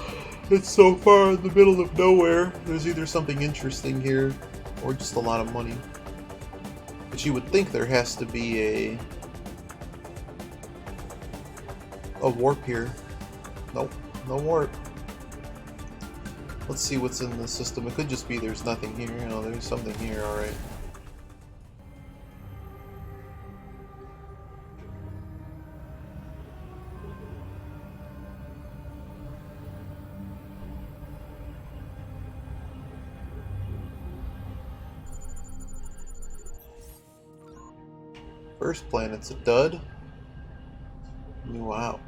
It's so far in the middle of nowhere. There's either something interesting here, or just a lot of money. But you would think there has to be a warp here. Nope, no warp. Let's see what's in the system. It could just be there's nothing here. You know, there's something here, alright. First planet's a dud. Wow.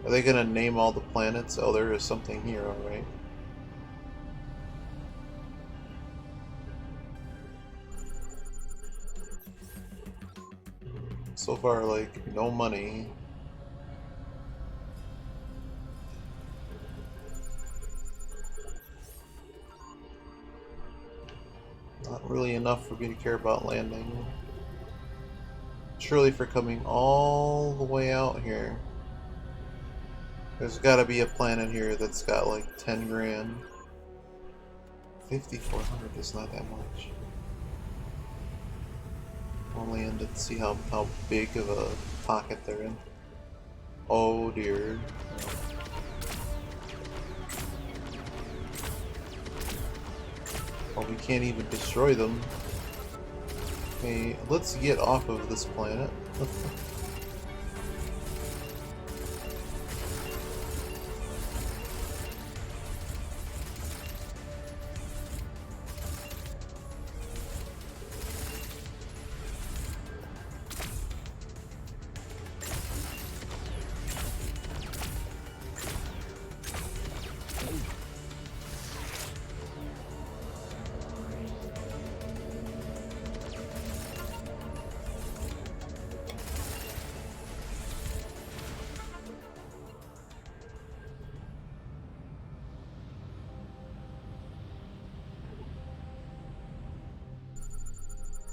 Are they gonna name all the planets? Oh, there is something here, alright. So far, like, no money. Not really enough for me to care about landing. Surely for coming all the way out here. There's gotta be a planet here that's got like 10 grand. 5,400 is not that much. Only in to see how big of a pocket they're in. Oh dear. Well, we can't even destroy them. Okay, let's get off of this planet.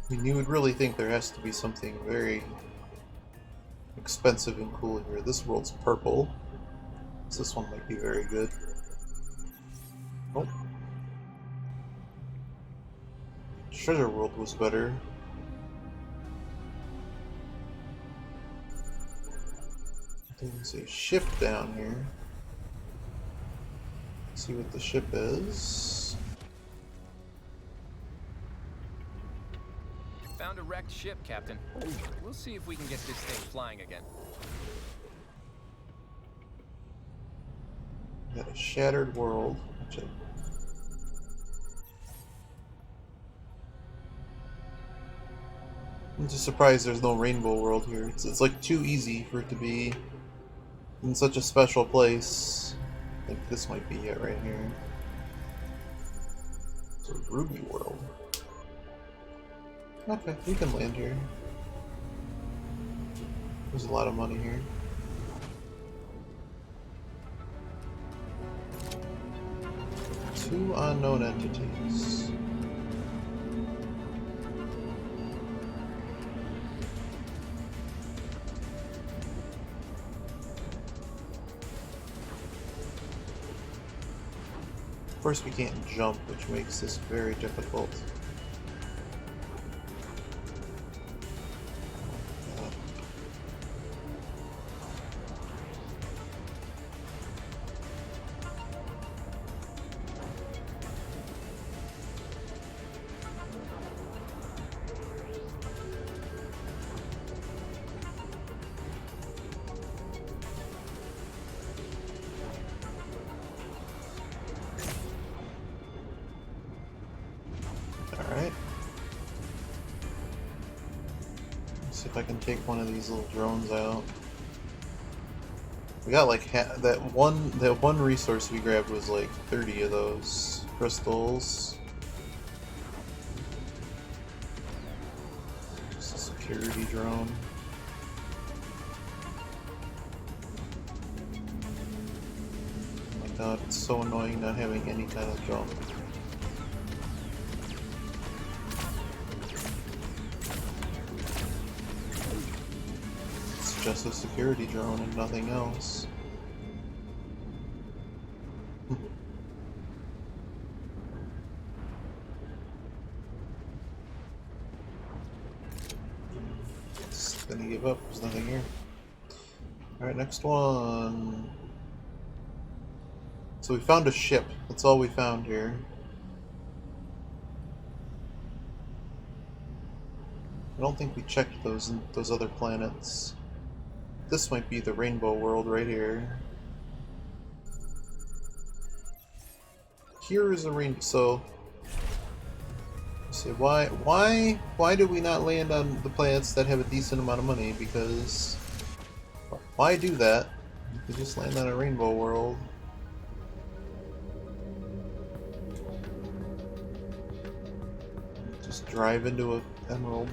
I mean, you would really think there has to be something very expensive and cool here. This world's purple, so this one might be very good. Oh. Treasure World was better. There's a ship down here. Let's see what the ship is. found a wrecked ship, Captain. We'll see if we can get this thing flying again. Got a shattered world. Which I'm just surprised there's no rainbow world here. It's like too easy for it to be in such a special place. I think this might be it right here. It's a ruby world. Okay, we can land here. There's a lot of money here. Two unknown entities. Of course we can't jump, which makes this very difficult. Alright. Let's see if I can take one of these little drones out. We got like that one resource we grabbed was like 30 of those crystals. Just a security drone. Oh my god, it's so annoying not having any kind of jump. Just a security drone and nothing else. Just gonna give up, there's nothing here. Alright, next one. So we found a ship, that's all we found here. I don't think we checked those other planets. This might be the rainbow world right here. Here is a rainbow. So, let's see, why do we not land on the planets that have a decent amount of money? Because why do that? You could just land on a rainbow world. Just drive into an emerald.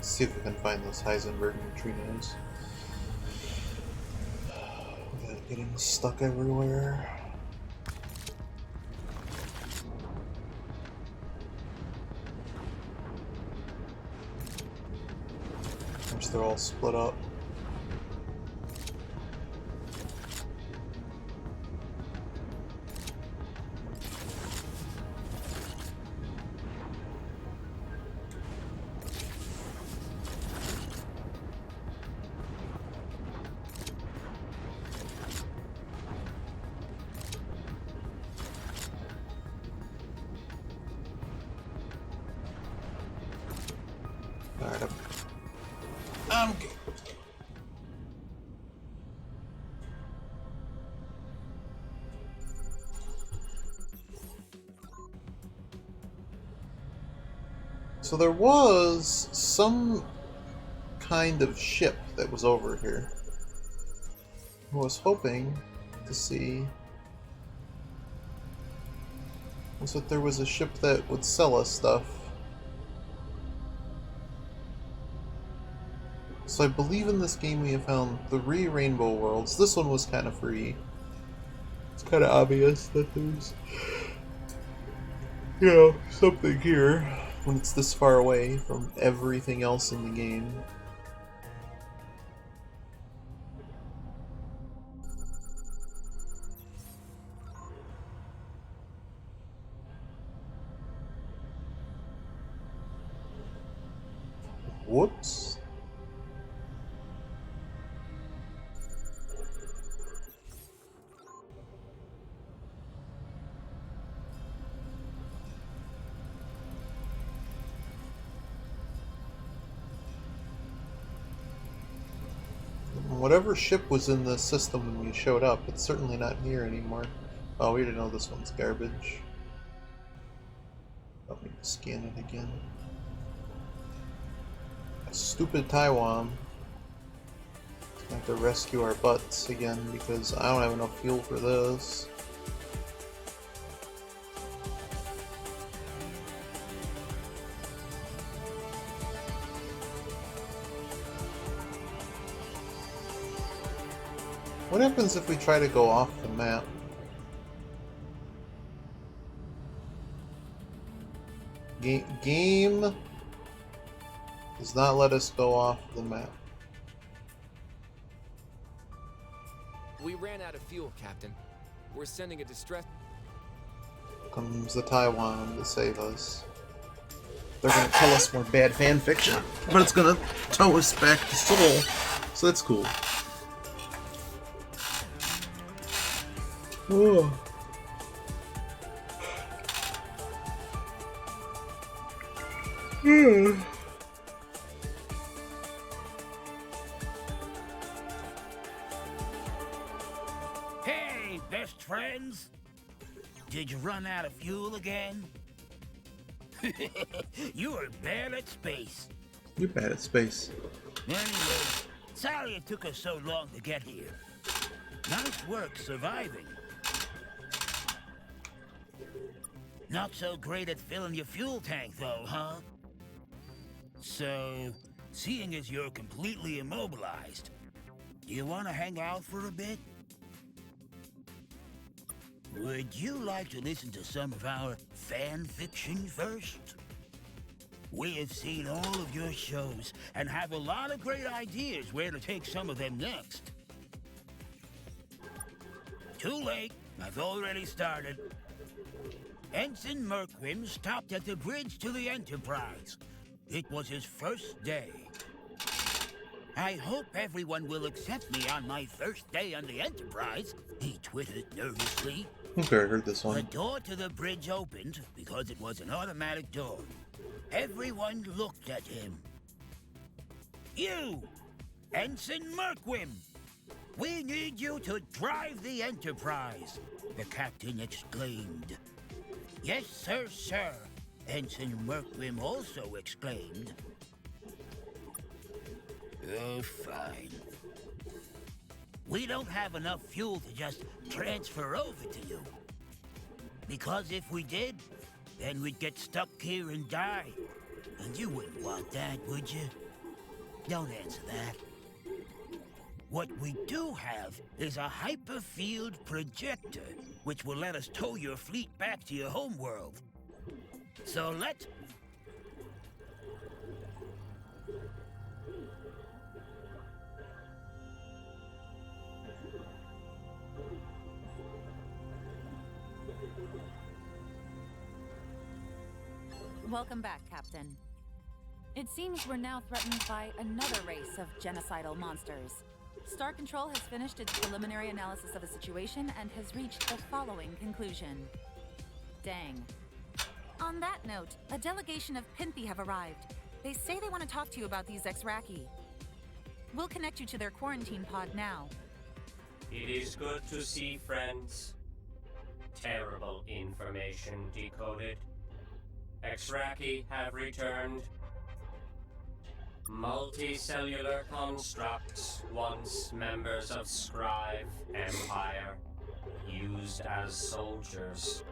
See if we can find those Heisenberg neutrinos. Getting stuck everywhere. Of course, they're all split up. Okay. So there was some kind of ship that was over here. I was hoping to see was that there was a ship that would sell us stuff. So I believe in this game we have found 3 rainbow worlds. This one was kind of free. It's kind of obvious that there's, you know, something here when it's this far away from everything else in the game. Whoops. Whatever ship was in the system when we showed up, it's certainly not here anymore. Oh, we didn't know this one's garbage. I'll need to scan it again. Stupid Taiwan. I have to rescue our butts again because I don't have enough fuel for this. What happens if we try to go off the map? Game does not let us go off the map. We ran out of fuel, Captain. We're sending a distress... Comes the Taiwan to save us. They're gonna tell us more bad fan fiction, but it's gonna tow us back to Seoul, so that's cool. Oh. Hey, best friends! Did you run out of fuel again? You are bad at space. You're bad at space. Anyway, sorry it took us so long to get here. Nice work surviving. Not so great at filling your fuel tank, though, huh? So, seeing as you're completely immobilized, do you want to hang out for a bit? Would you like to listen to some of our fan fiction first? We have seen all of your shows and have a lot of great ideas where to take some of them next. Too late. I've already started. Ensign Merquim stopped at the bridge to the Enterprise. It was his first day. I hope everyone will accept me on my first day on the Enterprise, he twittered nervously. Okay, I heard this The one. door to the bridge opened because it was an automatic door. Everyone looked at him. You, Ensign Merquim! We need you to drive the Enterprise, the captain exclaimed. Yes, sir, sir, Ensign Merquim also exclaimed. Oh, fine. We don't have enough fuel to just transfer over to you. Because if we did, then we'd get stuck here and die. And you wouldn't want that, would you? Don't answer that. What we do have is a hyperfield projector, which will let us tow your fleet back to your homeworld. So let's... Welcome back, Captain. It seems we're now threatened by another race of genocidal monsters. Star Control has finished its preliminary analysis of the situation and has reached the following conclusion. Dang. On that note, a delegation of Pinthi have arrived. They say they want to talk to you about these Exraki. We'll connect you to their quarantine pod now. It is good to see friends. Terrible information decoded. Exraki have returned. Multicellular constructs, once members of Scribe Empire, used as soldiers.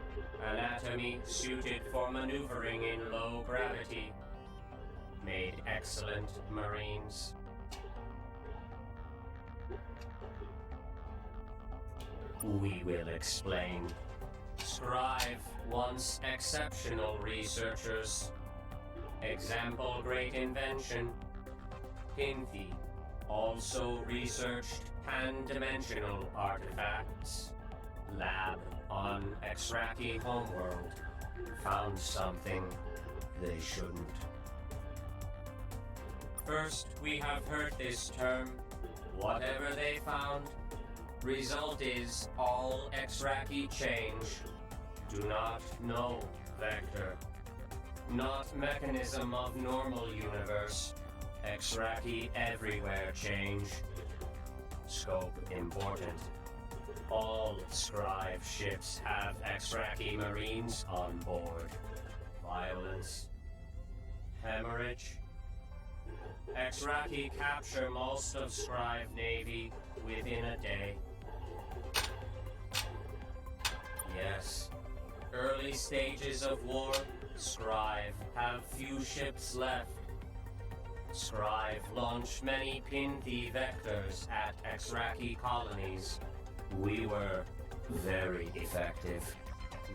Anatomy suited for maneuvering in low gravity. Made excellent Marines. We will explain. Scribe once exceptional researchers. Example great invention. Pinthi also researched pan-dimensional artifacts. Lab on Exraki homeworld. Found something they shouldn't. First, we have heard this term. Whatever they found, result is all Exraki change. Do not know vector. Not mechanism of normal universe. Exraki everywhere change. Scope important. All Scribe ships have Exraki Marines on board. Violence. Hemorrhage. Exraki capture most of Scribe Navy within a day. Yes. Early stages of war, Scribe have few ships left. Scribe launched many Pinthi vectors at Exraki colonies. We were very effective.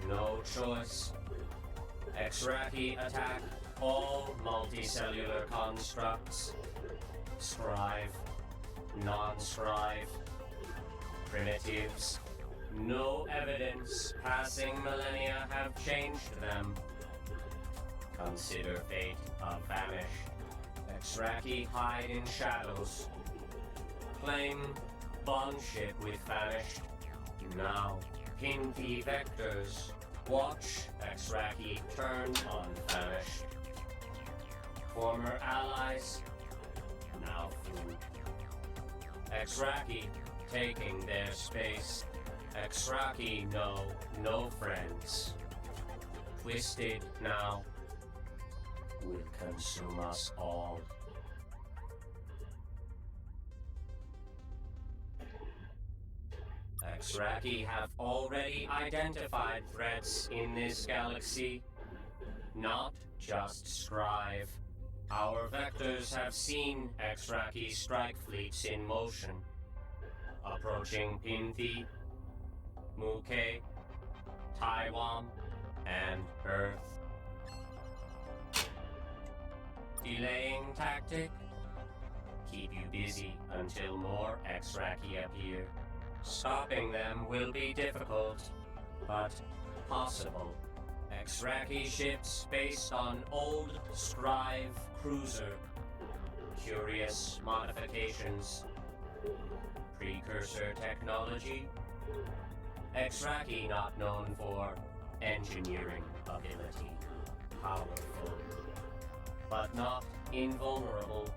No choice. Exraki attack all multicellular constructs. Scribe, non-Scribe, primitives. No evidence passing millennia have changed them. Consider fate of Vanish. Exraki hide in shadows. Claim bond ship with Vanished. Now, Pinthi vectors. Watch Exraki turn on Vanished. Former allies, now food. Exraki taking their space. Exraki know no friends. Twisted now will consume us all. Exraki have already identified threats in this galaxy. Not just Scribe. Our vectors have seen Exraki strike fleets in motion. Approaching Pinthi, Muke, Taiwan, and Earth. Delaying tactic? Keep you busy until more Exraki appear. Stopping them will be difficult, but possible. Exraki ships based on old Scribe cruiser. Curious modifications. Precursor technology. Exraki not known for engineering ability. Powerful, but not invulnerable.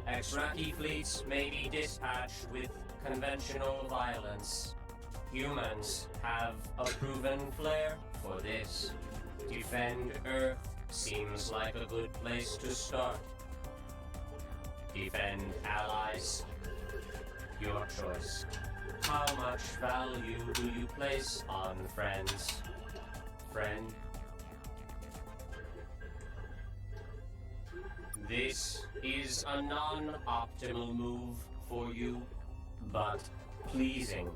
Exraki fleets may be dispatched with conventional violence. Humans have a proven flair for this. Defend Earth seems like a good place to start. Defend allies. Your choice. How much value do you place on friends? Friend? This is a non-optimal move for you, but pleasing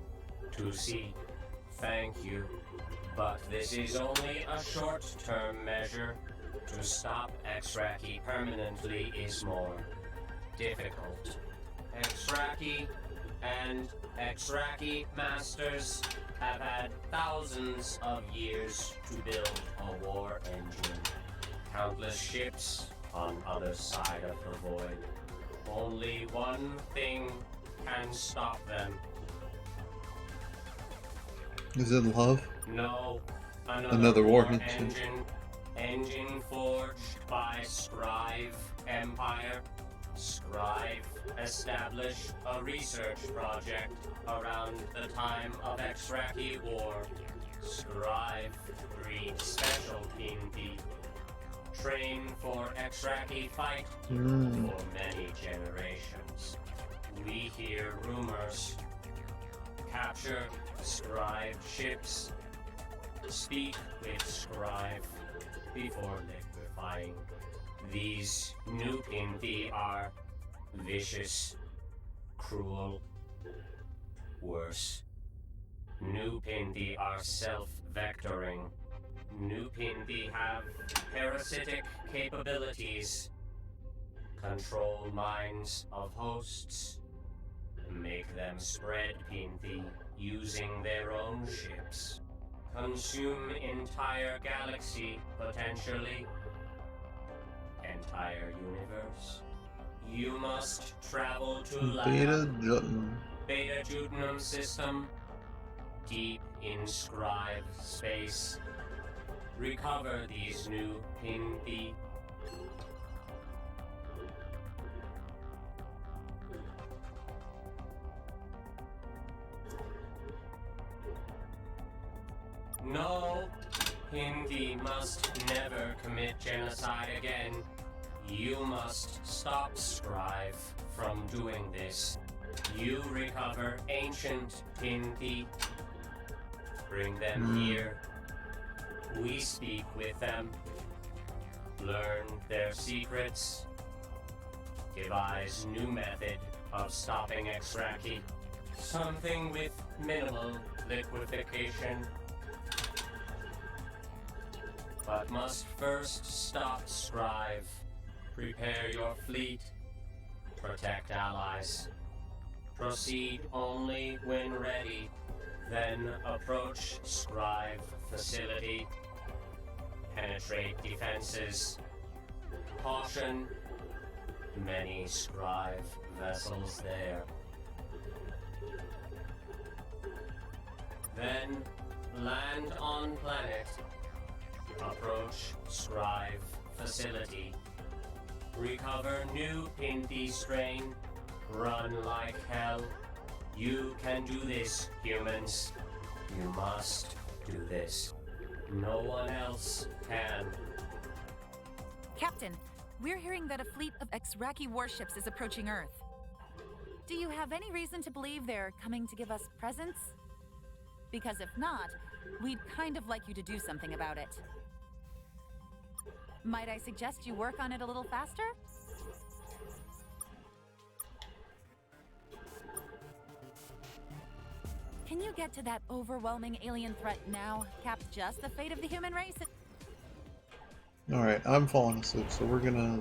to see. Thank you. But this is only a short-term measure. To stop Exraki permanently is more difficult. Exraki and Exraki masters have had thousands of years to build a war engine. Countless ships on other side of the void. Only one thing can stop them. Is it love? No, Another war engine. Engine forged by Scribe Empire. Scribe establish a research project around the time of Exraki War. Scribe breed special Pindi. Train for Exraki fight for many generations. We hear rumors. Capture Scribe ships. Speak with Scribe before liquefying. These new Pindi are vicious, cruel, worse. New Pindi are self-vectoring. New Pindi have parasitic capabilities. Control minds of hosts. Make them spread Pindi using their own ships. Consume entire galaxy, potentially. Entire universe. You must travel to Beta Jutton. Beta Judenum system. Deep in Scribe space. Recover these new Pindi. No, Pindi must never commit genocide again. You must stop Scribe from doing this. You recover ancient Pindi. Bring them here. We speak with them. Learn their secrets. Devise new method of stopping Exraki. Something with minimal liquefaction. But must first stop Scribe. Prepare your fleet. Protect allies. Proceed only when ready. Then approach Scribe facility. Penetrate defenses. Caution. Many Scribe vessels there. Then land on planet. Approach Scribe facility. Recover new Pindi strain. Run like hell. You can do this, humans. You must do this. No one else can. Captain, we're hearing that a fleet of Exraki warships is approaching Earth. Do you have any reason to believe they're coming to give us presents? Because if not, we'd kind of like you to do something about it. Might I suggest you work on it a little faster? Can you get to that overwhelming alien threat now, Cap? Just the fate of the human race? Alright, I'm falling asleep, so we're gonna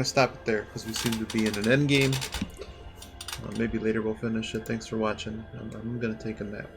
stop it there, because we seem to be in an end game. Maybe later we'll finish it. Thanks for watching. I'm gonna take a nap.